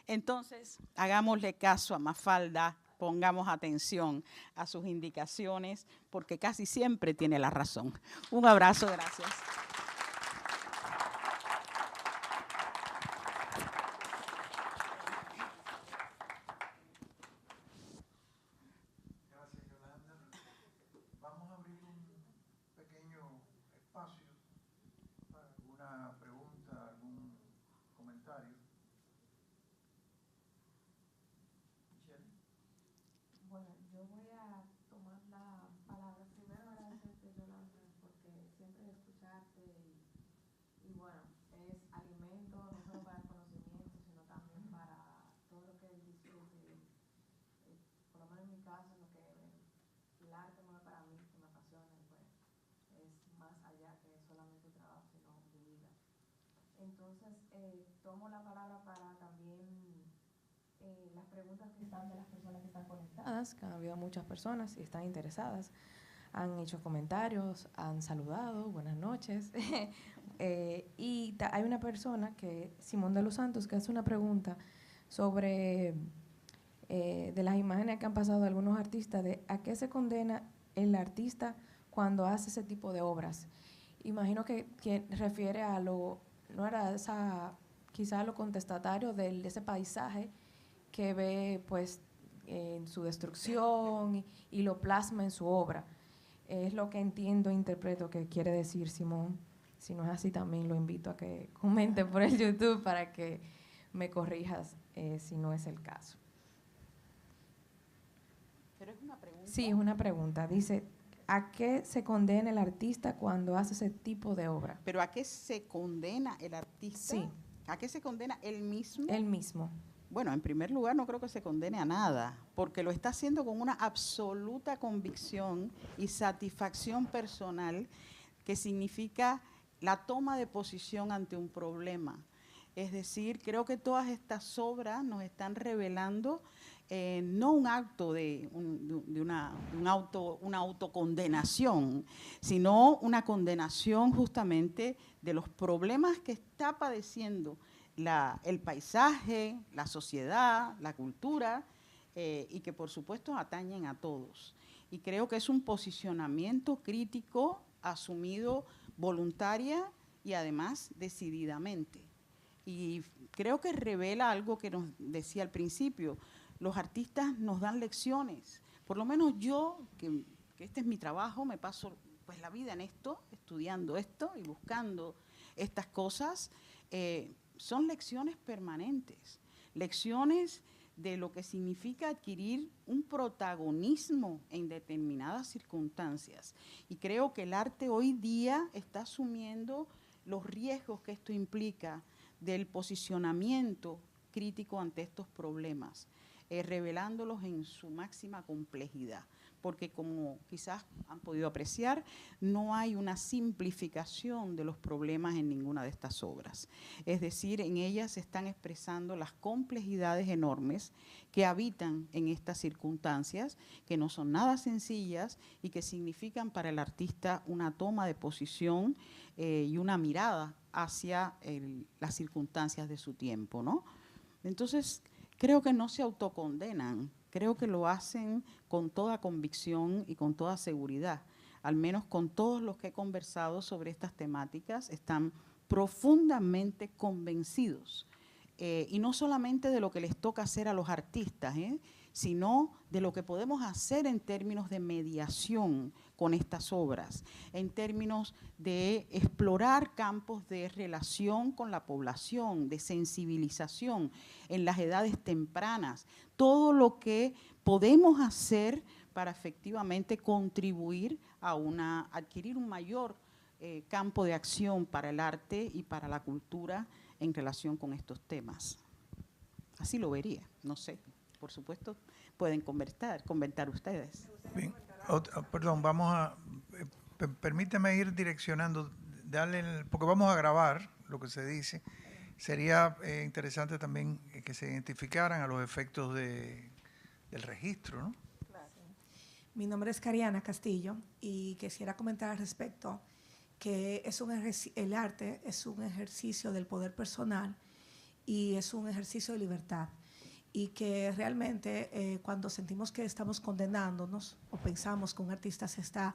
Entonces, hagámosle caso a Mafalda, pongamos atención a sus indicaciones, porque casi siempre tiene la razón. Un abrazo, gracias. Gracias, Yolanda. Vamos a abrir un pequeño espacio para alguna pregunta, algún comentario. Michelle. Bueno, yo voy a tomar la palabra. Primero agradecerte, Yolanda, porque siempre escucharte y bueno, es alimento no solo para el conocimiento, sino también para todo lo que es el disfrute. Por lo menos en mi caso, lo que el arte no es para mí, que me apasiona, pues es más allá que solamente un trabajo, sino mi vida. Entonces, tomo la palabra para también las preguntas que están de las personas que están conectadas, que han habido muchas personas y están interesadas, han hecho comentarios, han saludado, buenas noches. Y hay una persona, Simón de los Santos, que hace una pregunta sobre de las imágenes que han pasado de algunos artistas, de a qué se condena el artista cuando hace ese tipo de obras. Imagino que refiere a lo, no era quizá a lo contestatario de ese paisaje que ve pues en su destrucción y lo plasma en su obra. Es lo que entiendo, interpreto que quiere decir Simón. Si no es así, también lo invito a que comente por el YouTube para que me corrijas si no es el caso. ¿Pero es una pregunta? Sí, es una pregunta. Dice, ¿a qué se condena el artista cuando hace ese tipo de obra? ¿Pero a qué se condena el artista? Sí. ¿A qué se condena él mismo? Él mismo. Bueno, en primer lugar, no creo que se condene a nada, porque lo está haciendo con una absoluta convicción y satisfacción personal, que significa la toma de posición ante un problema. Es decir, creo que todas estas obras nos están revelando no un acto una autocondenación, sino una condenación justamente de los problemas que está padeciendo el paisaje, la sociedad, la cultura, y que por supuesto atañen a todos. Y creo que es un posicionamiento crítico asumido voluntaria y además decididamente. Y creo que revela algo que nos decía al principio: los artistas nos dan lecciones. Por lo menos yo, que este es mi trabajo, me paso pues la vida en esto, estudiando esto y buscando estas cosas, son lecciones permanentes, lecciones de lo que significa adquirir un protagonismo en determinadas circunstancias. Y creo que el arte hoy día está asumiendo los riesgos que esto implica del posicionamiento crítico ante estos problemas, revelándolos en su máxima complejidad, porque como quizás han podido apreciar, no hay una simplificación de los problemas en ninguna de estas obras. Es decir, en ellas se están expresando las complejidades enormes que habitan en estas circunstancias, que no son nada sencillas y que significan para el artista una toma de posición y una mirada hacia las circunstancias de su tiempo, ¿no? Entonces, creo que no se autocondenan, creo que lo hacen con toda convicción y con toda seguridad. Al menos con todos los que he conversado sobre estas temáticas, están profundamente convencidos. Y no solamente de lo que les toca hacer a los artistas, sino de lo que podemos hacer en términos de mediación con estas obras, en términos de explorar campos de relación con la población, de sensibilización en las edades tempranas, todo lo que podemos hacer para efectivamente contribuir a adquirir un mayor campo de acción para el arte y para la cultura en relación con estos temas. Así lo vería, no sé. Por supuesto, pueden comentar ustedes. Bien. Perdón, permíteme ir direccionando, porque vamos a grabar lo que se dice. Sería interesante también que se identificaran a los efectos del registro, ¿no? Claro. Mi nombre es Cariana Castillo y quisiera comentar al respecto que el arte es un ejercicio del poder personal y es un ejercicio de libertad. Y que realmente cuando sentimos que estamos condenándonos o pensamos que un artista se está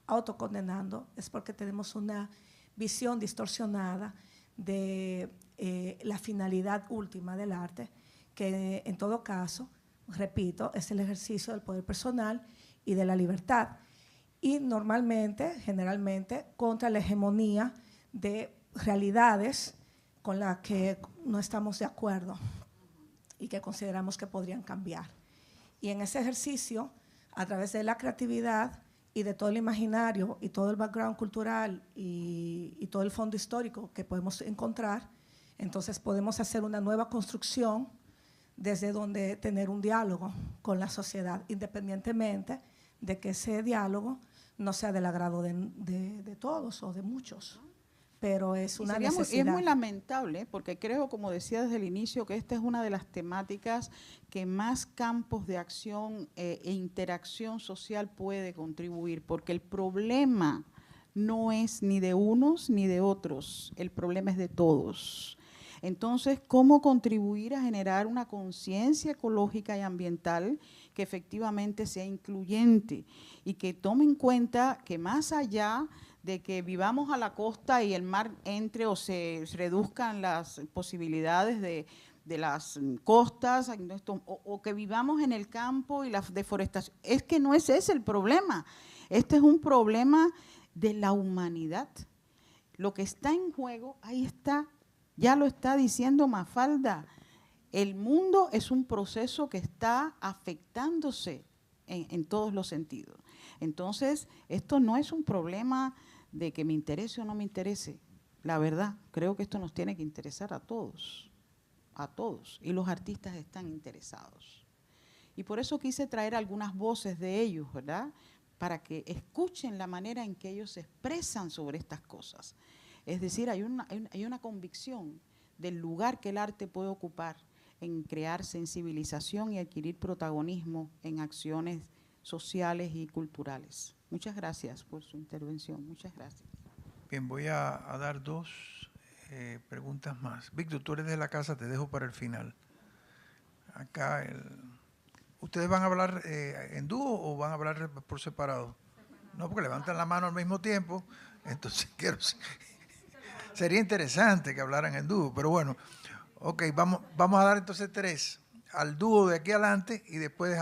autocondenando, es porque tenemos una visión distorsionada de la finalidad última del arte, que en todo caso, repito, es el ejercicio del poder personal y de la libertad. Y normalmente, generalmente, contra la hegemonía de realidades con las que no estamos de acuerdo y que consideramos que podrían cambiar. Y en ese ejercicio, a través de la creatividad y de todo el imaginario y todo el background cultural y todo el fondo histórico que podemos encontrar, entonces podemos hacer una nueva construcción desde donde tener un diálogo con la sociedad, independientemente de que ese diálogo no sea del agrado de todos o de muchos. Pero es una necesidad. Y es muy lamentable, porque creo, como decía desde el inicio, que esta es una de las temáticas que más campos de acción e interacción social puede contribuir, porque el problema no es ni de unos ni de otros, el problema es de todos. Entonces, ¿cómo contribuir a generar una conciencia ecológica y ambiental que efectivamente sea incluyente y que tome en cuenta que más allá de que vivamos a la costa y el mar entre o se reduzcan las posibilidades de las costas, o que vivamos en el campo y la deforestación? Es que no es ese el problema. Este es un problema de la humanidad. Lo que está en juego, ahí está, ya lo está diciendo Mafalda. El mundo es un proceso que está afectándose en todos los sentidos. Entonces, esto no es un problema de que me interese o no me interese. La verdad, creo que esto nos tiene que interesar a todos, y los artistas están interesados. Y por eso quise traer algunas voces de ellos, ¿verdad?, para que escuchen la manera en que ellos se expresan sobre estas cosas. Es decir, hay una convicción del lugar que el arte puede ocupar en crear sensibilización y adquirir protagonismo en acciones sociales y culturales. Muchas gracias por su intervención. Muchas gracias. Bien, voy a dar dos preguntas más. Víctor, tú eres de la casa, te dejo para el final. Acá, ¿ustedes van a hablar en dúo o van a hablar por separado? No, porque levantan la mano al mismo tiempo, entonces sería interesante que hablaran en dúo, pero bueno, ok, vamos a dar entonces 3 al dúo de aquí adelante y después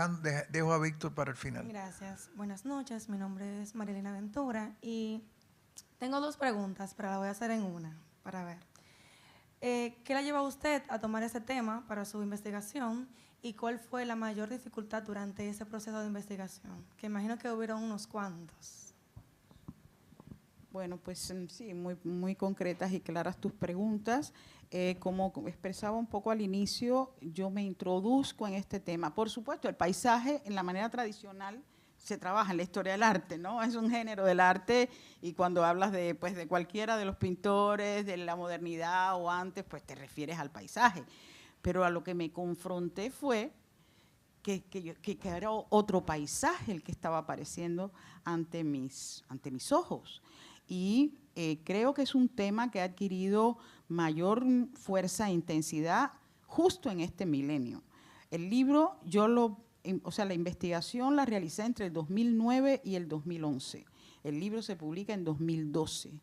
dejo a Víctor para el final. Gracias. Buenas noches. Mi nombre es Marilena Ventura y tengo 2 preguntas, pero la voy a hacer en una para ver. ¿Qué la lleva a usted a tomar ese tema para su investigación y cuál fue la mayor dificultad durante ese proceso de investigación? Que imagino que hubieron unos cuantos. Bueno, pues sí, muy concretas y claras tus preguntas. Como expresaba un poco al inicio, yo me introduzco en este tema. Por supuesto, el paisaje en la manera tradicional se trabaja en la historia del arte, ¿no? Es un género del arte y cuando hablas de cualquiera de los pintores, de la modernidad o antes, pues te refieres al paisaje. Pero a lo que me confronté fue que era otro paisaje el que estaba apareciendo ante mis ojos. Y creo que es un tema que ha adquirido mayor fuerza e intensidad justo en este milenio. El libro, la investigación la realicé entre el 2009 y el 2011. El libro se publica en 2012.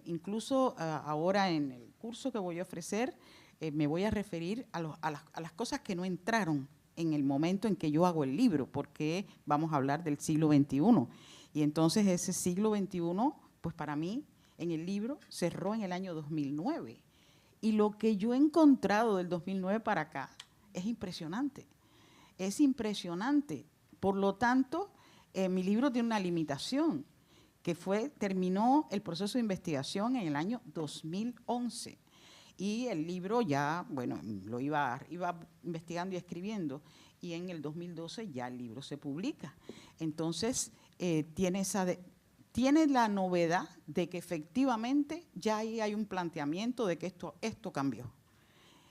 Incluso ahora en el curso que voy a ofrecer, me voy a referir a las cosas que no entraron en el momento en que yo hago el libro, porque vamos a hablar del siglo XXI. Y entonces ese siglo XXI, pues para mí, en el libro, cerró en el año 2009. Y lo que yo he encontrado del 2009 para acá es impresionante. Es impresionante. Por lo tanto, mi libro tiene una limitación, que terminó el proceso de investigación en el año 2011. Y el libro ya, bueno, lo iba investigando y escribiendo, y en el 2012 ya el libro se publica. Entonces, tiene la novedad de que efectivamente ya ahí hay un planteamiento de que esto cambió.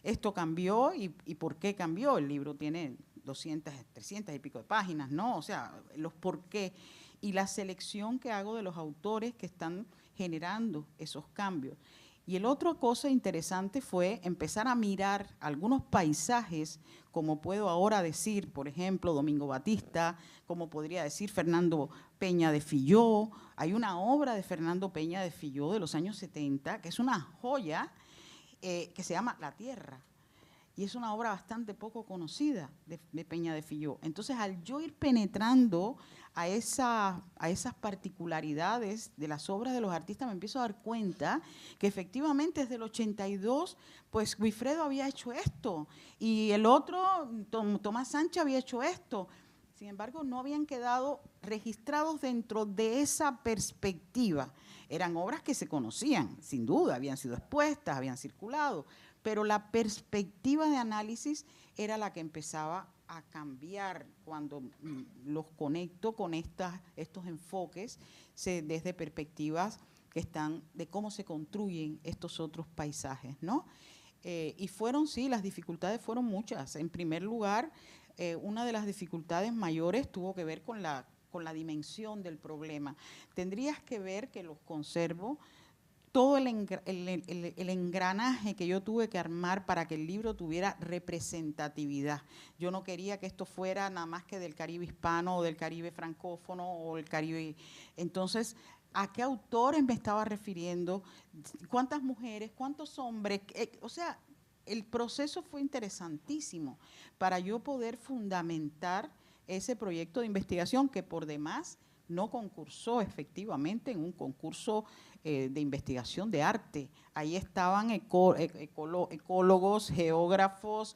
Esto cambió y ¿por qué cambió? El libro tiene 200, 300 y pico de páginas, ¿no? O sea, los por qué. Y la selección que hago de los autores que están generando esos cambios. Y el otra cosa interesante fue empezar a mirar algunos paisajes, como puedo ahora decir, por ejemplo, Domingo Batista, como podría decir Fernando Peña de Filló. Hay una obra de Fernando Peña de Filló de los años 70, que es una joya, que se llama La Tierra. Y es una obra bastante poco conocida de Peña de Filló. Entonces, al yo ir penetrando a esas particularidades de las obras de los artistas, me empiezo a dar cuenta que efectivamente desde el 82, pues Guifredo había hecho esto, y el otro, Tomás Sánchez, había hecho esto. Sin embargo, no habían quedado registrados dentro de esa perspectiva. Eran obras que se conocían, sin duda, habían sido expuestas, habían circulado, pero la perspectiva de análisis era la que empezaba a cambiar cuando los conecto con estos enfoques desde perspectivas que están de cómo se construyen estos otros paisajes, ¿no? Y las dificultades fueron muchas. En primer lugar, una de las dificultades mayores tuvo que ver con la dimensión del problema. Tendrías que ver que los conservo, todo el engranaje que yo tuve que armar para que el libro tuviera representatividad. Yo no quería que esto fuera nada más que del Caribe hispano o del Caribe francófono o el Caribe. Entonces, ¿a qué autores me estaba refiriendo? ¿Cuántas mujeres? ¿Cuántos hombres? O sea, el proceso fue interesantísimo para yo poder fundamentar ese proyecto de investigación que por demás no concursó efectivamente en un concurso de investigación de arte. Ahí estaban ecólogos, geógrafos,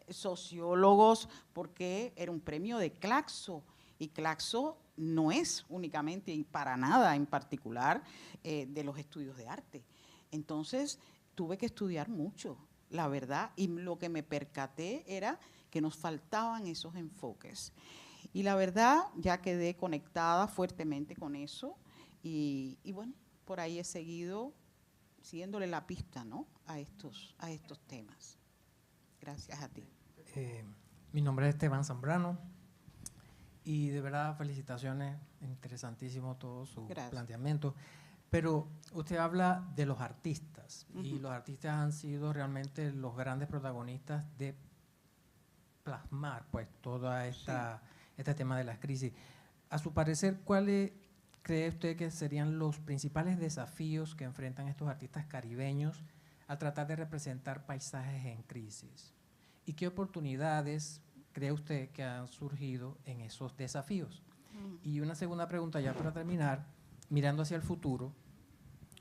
sociólogos, porque era un premio de Claxo, y Claxo no es únicamente y para nada en particular de los estudios de arte. Entonces, tuve que estudiar mucho, la verdad, y lo que me percaté era que nos faltaban esos enfoques. Y la verdad, ya quedé conectada fuertemente con eso y bueno, por ahí he seguido siguiéndole la pista, ¿no?, a estos temas. Gracias a ti. Mi nombre es Esteban Zambrano y de verdad felicitaciones, interesantísimo todo su planteamiento. Pero usted habla de los artistas y los artistas han sido realmente los grandes protagonistas de plasmar pues toda este tema de las crisis. A su parecer, ¿cuáles cree usted que serían los principales desafíos que enfrentan estos artistas caribeños al tratar de representar paisajes en crisis? ¿Y qué oportunidades cree usted que han surgido en esos desafíos? Y una segunda pregunta ya para terminar, mirando hacia el futuro,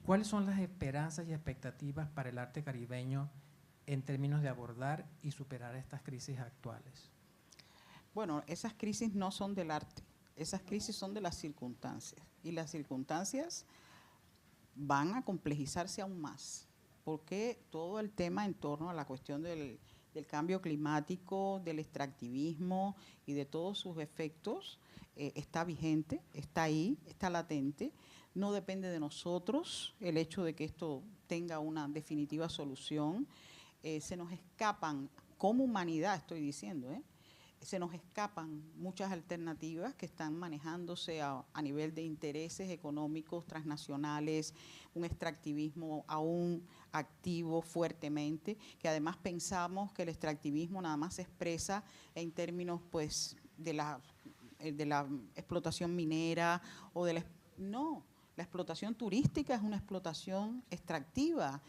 ¿cuáles son las esperanzas y expectativas para el arte caribeño en términos de abordar y superar estas crisis actuales? Bueno, esas crisis no son del arte, esas crisis son de las circunstancias. Y las circunstancias van a complejizarse aún más, porque todo el tema en torno a la cuestión del cambio climático, del extractivismo y de todos sus efectos está vigente, está ahí, está latente. No depende de nosotros el hecho de que esto tenga una definitiva solución. Se nos escapan, como humanidad estoy diciendo, se nos escapan muchas alternativas que están manejándose a nivel de intereses económicos transnacionales, un extractivismo aún activo fuertemente, que además pensamos que el extractivismo nada más se expresa en términos pues de la explotación minera o de no, la explotación turística es una explotación extractiva.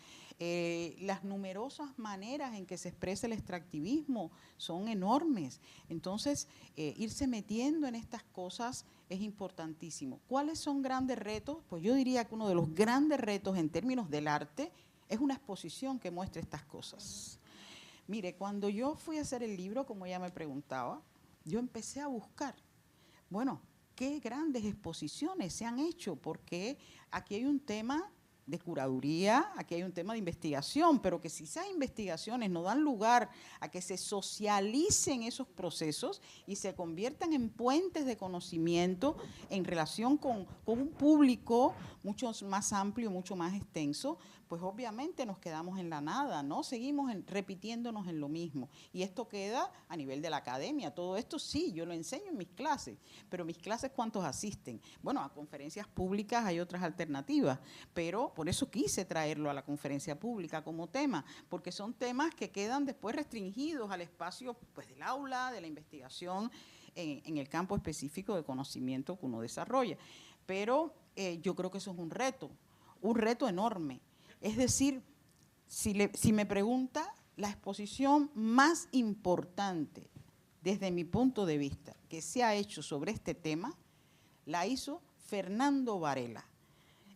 Las numerosas maneras en que se expresa el extractivismo son enormes. Entonces, irse metiendo en estas cosas es importantísimo. ¿Cuáles son grandes retos? Pues yo diría que uno de los grandes retos en términos del arte es una exposición que muestre estas cosas. Mire, cuando yo fui a hacer el libro, como ella me preguntaba, yo empecé a buscar, bueno, qué grandes exposiciones se han hecho, porque aquí hay un tema de curaduría, aquí hay un tema de investigación, pero que si esas investigaciones no dan lugar a que se socialicen esos procesos y se conviertan en puentes de conocimiento en relación con un público mucho más amplio, mucho más extenso, pues obviamente nos quedamos en la nada, ¿no? Seguimos repitiéndonos en lo mismo. Y esto queda a nivel de la academia. Todo esto sí, yo lo enseño en mis clases, pero mis clases, ¿cuántos asisten? Bueno, a conferencias públicas hay otras alternativas, pero por eso quise traerlo a la conferencia pública como tema, porque son temas que quedan después restringidos al espacio pues, del aula, de la investigación, en el campo específico de conocimiento que uno desarrolla. Pero yo creo que eso es un reto enorme. Es decir, si me pregunta, la exposición más importante desde mi punto de vista que se ha hecho sobre este tema, la hizo Fernando Varela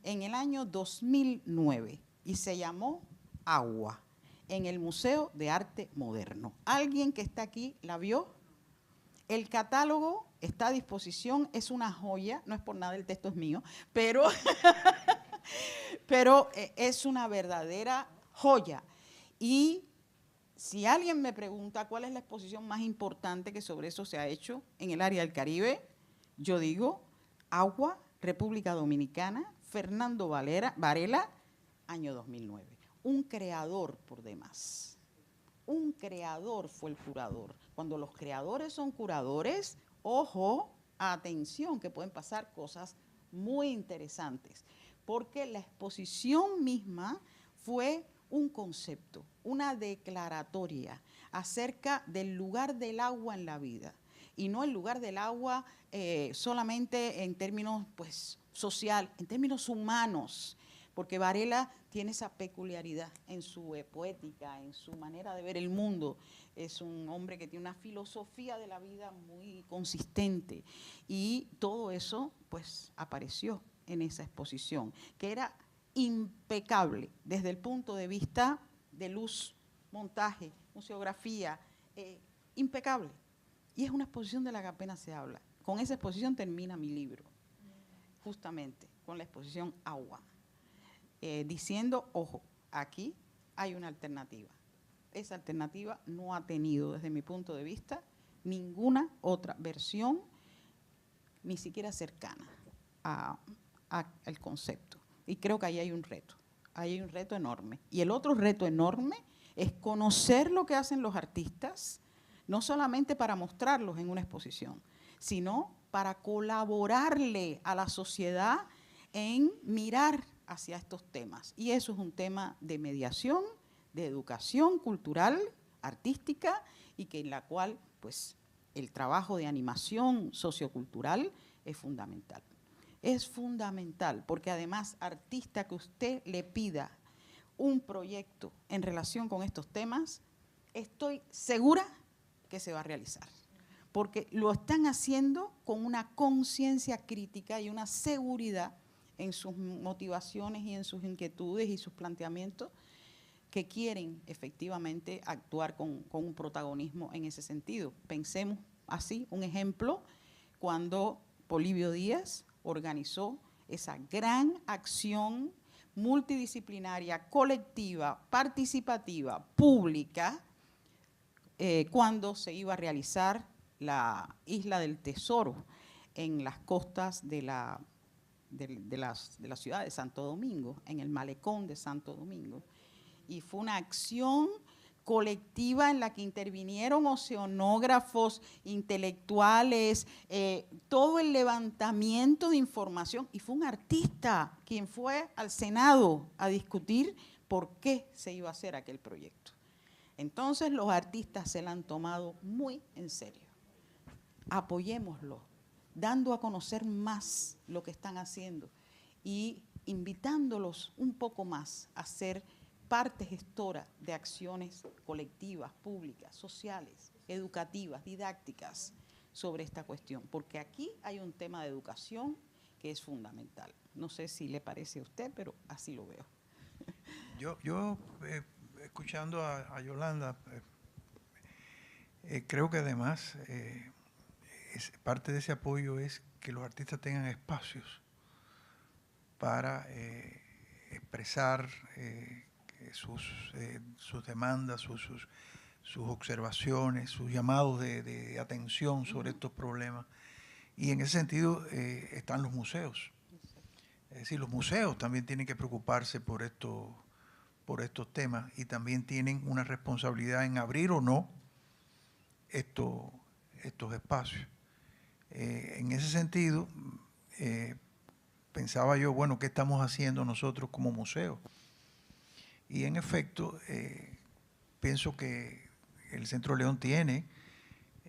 en el año 2009 y se llamó Agua, en el Museo de Arte Moderno. ¿Alguien que está aquí la vio? El catálogo está a disposición, es una joya, no es por nada, el texto es mío, pero es una verdadera joya. Y si alguien me pregunta cuál es la exposición más importante que sobre eso se ha hecho en el área del Caribe, yo digo Agua, República Dominicana, Fernando Varela, año 2009. Un creador por demás. Un creador fue el curador. Cuando los creadores son curadores, ojo, atención, que pueden pasar cosas muy interesantes, porque la exposición misma fue un concepto, una declaratoria acerca del lugar del agua en la vida, y no el lugar del agua solamente en términos pues, social, en términos humanos, porque Varela tiene esa peculiaridad en su poética, en su manera de ver el mundo. Es un hombre que tiene una filosofía de la vida muy consistente y todo eso pues apareció en esa exposición, que era impecable desde el punto de vista de luz, montaje, museografía, impecable. Y es una exposición de la que apenas se habla. Con esa exposición termina mi libro, justamente con la exposición Agua. Diciendo, ojo, aquí hay una alternativa. Esa alternativa no ha tenido, desde mi punto de vista, ninguna otra versión, ni siquiera cercana al concepto. Y creo que ahí hay un reto ahí hay un reto enorme. Y el otro reto enorme es conocer lo que hacen los artistas, no solamente para mostrarlos en una exposición, sino para colaborarle a la sociedad en mirar hacia estos temas. Y eso es un tema de mediación, de educación cultural, artística, y que en la cual pues, el trabajo de animación sociocultural es fundamental. Es fundamental, porque además, artista que usted le pida un proyecto en relación con estos temas, estoy segura que se va a realizar, porque lo están haciendo con una conciencia crítica y una seguridad en sus motivaciones y en sus inquietudes y sus planteamientos, que quieren efectivamente actuar con un protagonismo en ese sentido. Pensemos así, un ejemplo, cuando Polibio Díaz organizó esa gran acción multidisciplinaria, colectiva, participativa, pública, cuando se iba a realizar la Isla del Tesoro en las costas de la ciudad de Santo Domingo, en el malecón de Santo Domingo. Y fue una acción colectiva en la que intervinieron oceanógrafos, intelectuales, todo el levantamiento de información, y fue un artista quien fue al Senado a discutir por qué se iba a hacer aquel proyecto. Entonces los artistas se la han tomado muy en serio. Apoyémoslo, dando a conocer más lo que están haciendo y invitándolos un poco más a ser parte gestora de acciones colectivas, públicas, sociales, educativas, didácticas sobre esta cuestión, porque aquí hay un tema de educación que es fundamental. No sé si le parece a usted, pero así lo veo. Yo escuchando a Yolanda, creo que además parte de ese apoyo es que los artistas tengan espacios para expresar sus demandas, sus observaciones, sus llamados de atención sobre estos problemas. Y en ese sentido están los museos. Es decir, los museos también tienen que preocuparse por estos temas y también tienen una responsabilidad en abrir o no estos espacios. En ese sentido, pensaba yo, bueno, ¿qué estamos haciendo nosotros como museo? Y en efecto, pienso que el Centro León tiene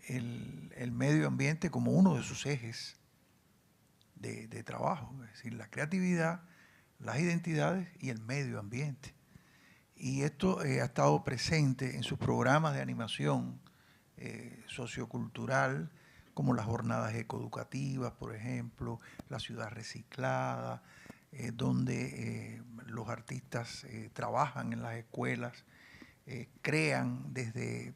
el medio ambiente como uno de sus ejes de trabajo, es decir, la creatividad, las identidades y el medio ambiente. Y esto ha estado presente en sus programas de animación sociocultural, como las jornadas ecoeducativas, por ejemplo, la ciudad reciclada, donde los artistas trabajan en las escuelas, crean desde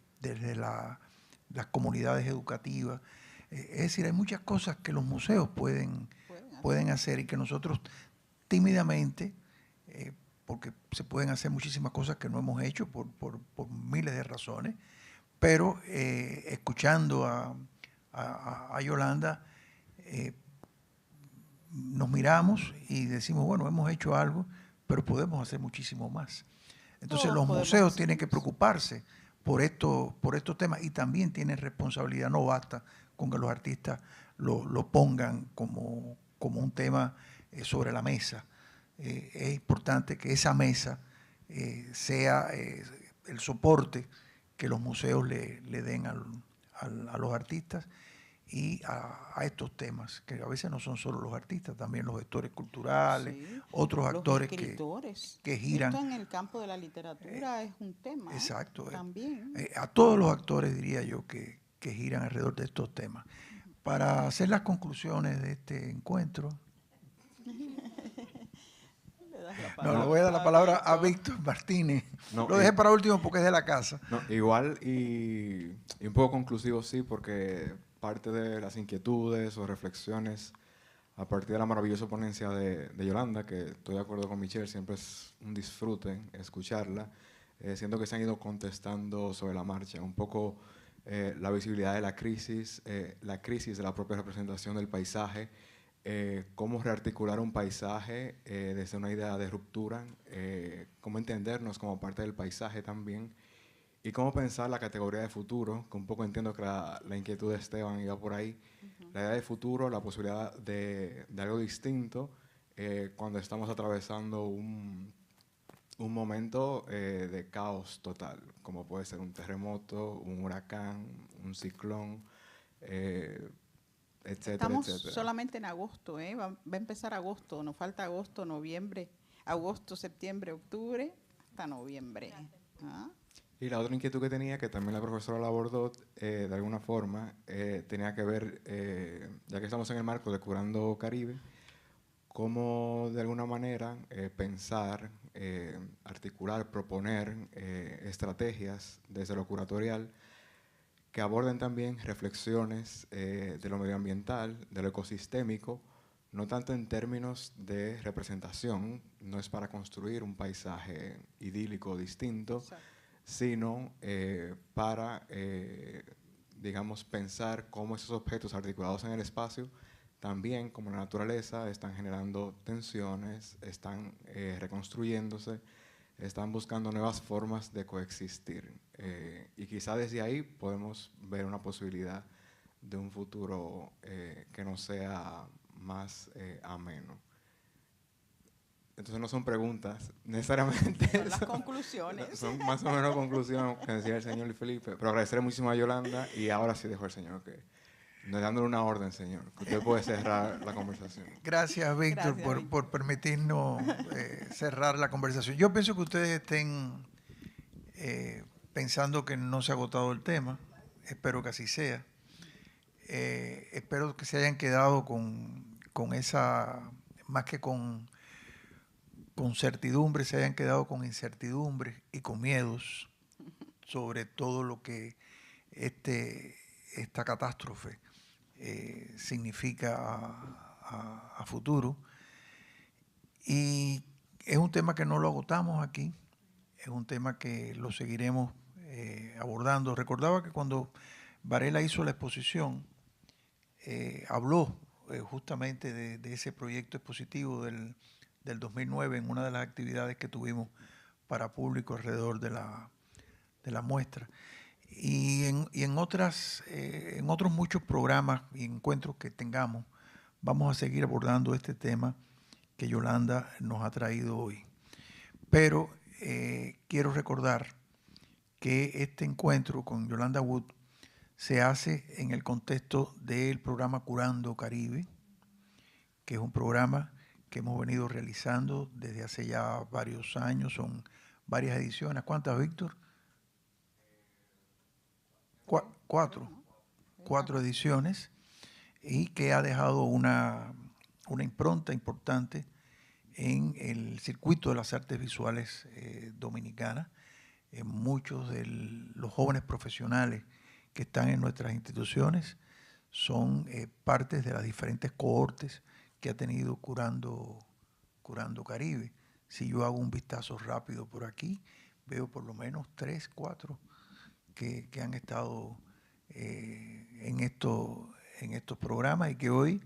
las comunidades educativas. Es decir, hay muchas cosas que los museos pueden hacer y que nosotros tímidamente, porque se pueden hacer muchísimas cosas que no hemos hecho por miles de razones, pero escuchando a Yolanda, nos miramos y decimos, bueno, hemos hecho algo, pero podemos hacer muchísimo más. Entonces los museos tienen que preocuparse por estos temas y también tienen responsabilidad. No basta con que los artistas lo pongan como un tema sobre la mesa. Es importante que esa mesa sea el soporte que los museos le den a los artistas y a estos temas, que a veces no son solo los artistas, también los gestores culturales, sí, otros actores que giran. Esto en el campo de la literatura es un tema. Exacto. También. A todos los actores, diría yo, que giran alrededor de estos temas. Para hacer las conclusiones de este encuentro, le voy a dar la palabra a Víctor Martínez. No, lo dejé para último porque es de la casa. No, igual y un poco conclusivo, sí, porque parte de las inquietudes o reflexiones a partir de la maravillosa ponencia de Yolanda, que estoy de acuerdo con Michelle, siempre es un disfrute escucharla, siento que se han ido contestando sobre la marcha, un poco la visibilidad de la crisis de la propia representación del paisaje cómo rearticular un paisaje desde una idea de ruptura, cómo entendernos como parte del paisaje también, y cómo pensar la categoría de futuro, que un poco entiendo que la inquietud de Esteban iba por ahí, la idea de futuro, la posibilidad de algo distinto cuando estamos atravesando un momento de caos total, como puede ser un terremoto, un huracán, un ciclón, etcétera, Estamos etcétera. solamente en agosto, va a empezar agosto, nos falta agosto, noviembre, agosto, septiembre, octubre, hasta noviembre. ¿Ah? Y la otra inquietud que tenía, que también la profesora la abordó de alguna forma, tenía que ver, ya que estamos en el marco de Curando Caribe, cómo de alguna manera pensar, articular, proponer estrategias desde lo curatorial que aborden también reflexiones de lo medioambiental, de lo ecosistémico, no tanto en términos de representación, no es para construir un paisaje idílico distinto, exacto, sino para, digamos, pensar cómo esos objetos articulados en el espacio también, como la naturaleza, están generando tensiones, están reconstruyéndose, están buscando nuevas formas de coexistir. Y quizá desde ahí podemos ver una posibilidad de un futuro que no sea más ameno. Entonces no son preguntas necesariamente. Son las conclusiones. Son más o menos conclusiones que decía el señor Luis Felipe. Pero agradecerle muchísimo a Yolanda y ahora sí dejo al señor que, dándole una orden, señor, que usted puede cerrar la conversación. Gracias, Víctor, por permitirnos cerrar la conversación. Yo pienso que ustedes estén pensando que no se ha agotado el tema. Espero que así sea. Espero que se hayan quedado con esa, más que con certidumbre, se hayan quedado con incertidumbre y con miedos sobre todo lo que esta catástrofe significa a futuro. Y es un tema que no lo agotamos aquí, es un tema que lo seguiremos abordando. Recordaba que cuando Varela hizo la exposición, habló justamente de ese proyecto expositivo del 2009 en una de las actividades que tuvimos para público alrededor de la muestra. Y en otros muchos programas y encuentros que tengamos, vamos a seguir abordando este tema que Yolanda nos ha traído hoy. Pero quiero recordar que este encuentro con Yolanda Wood se hace en el contexto del programa Curando Caribe, que es un programa que hemos venido realizando desde hace ya varios años, son varias ediciones. ¿Cuántas, Víctor? Cuatro ediciones, y que ha dejado una impronta importante en el circuito de las artes visuales dominicanas. Muchos de los jóvenes profesionales que están en nuestras instituciones son partes de las diferentes cohortes que ha tenido Curando Caribe. Si yo hago un vistazo rápido por aquí, veo por lo menos 3, 4 que han estado en estos programas y que hoy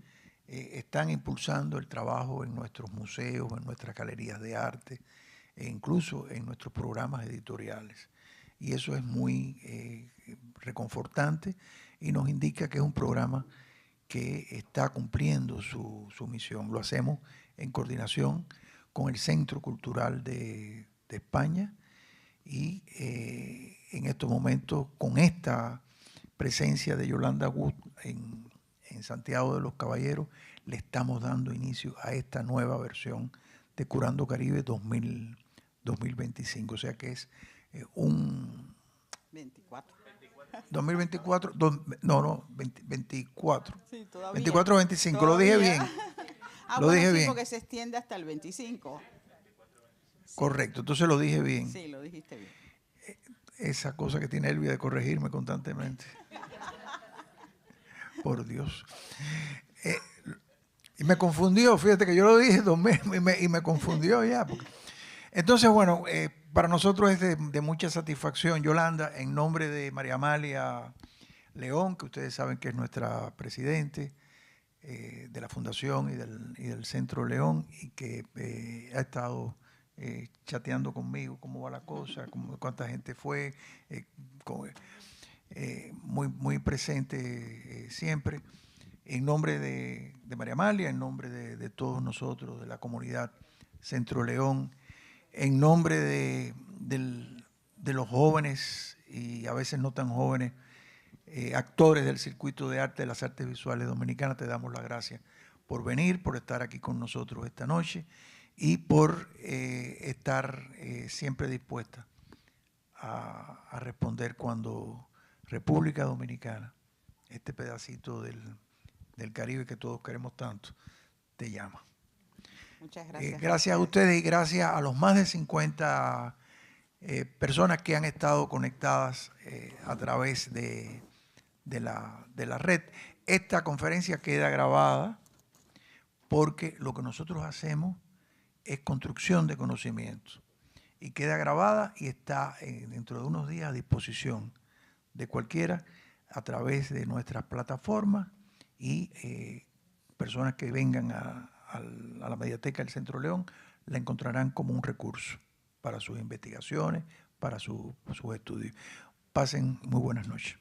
están impulsando el trabajo en nuestros museos, en nuestras galerías de arte e incluso en nuestros programas editoriales. Y eso es muy reconfortante y nos indica que es un programa que está cumpliendo su misión. Lo hacemos en coordinación con el Centro Cultural de España y en estos momentos, con esta presencia de Yolanda Wood en Santiago de los Caballeros, le estamos dando inicio a esta nueva versión de Curando Caribe 2025. O sea que es un... 24. 2024, 24. Sí, todavía. 24 o 25, ¿todavía? Lo dije bien. Lo dije bien. Porque se extiende hasta el 25. Correcto, entonces lo dije bien. Sí, lo dijiste bien. Esa cosa que tiene Elvia de corregirme constantemente. Por Dios. Y me confundió, fíjate que yo lo dije 2000 y me confundió ya. Entonces, bueno, para nosotros es de mucha satisfacción, Yolanda, en nombre de María Amalia León, que ustedes saben que es nuestra presidente, de la Fundación y del Centro León, y que ha estado chateando conmigo cómo va la cosa, cuánta gente fue, muy presente siempre. En nombre de María Amalia, en nombre de todos nosotros, de la comunidad Centro León, en nombre de los jóvenes y a veces no tan jóvenes actores del circuito de arte, de las artes visuales dominicanas, te damos las gracias por venir, por estar aquí con nosotros esta noche y por estar siempre dispuesta a responder cuando República Dominicana, este pedacito del Caribe que todos queremos tanto, te llama. Muchas gracias. Gracias a ustedes y gracias a los más de 50 personas que han estado conectadas a través de la red. Esta conferencia queda grabada porque lo que nosotros hacemos es construcción de conocimiento y queda grabada y está dentro de unos días a disposición de cualquiera a través de nuestras plataformas y personas que vengan a la Mediateca del Centro León la encontrarán como un recurso para sus investigaciones, para sus estudios. Pasen muy buenas noches.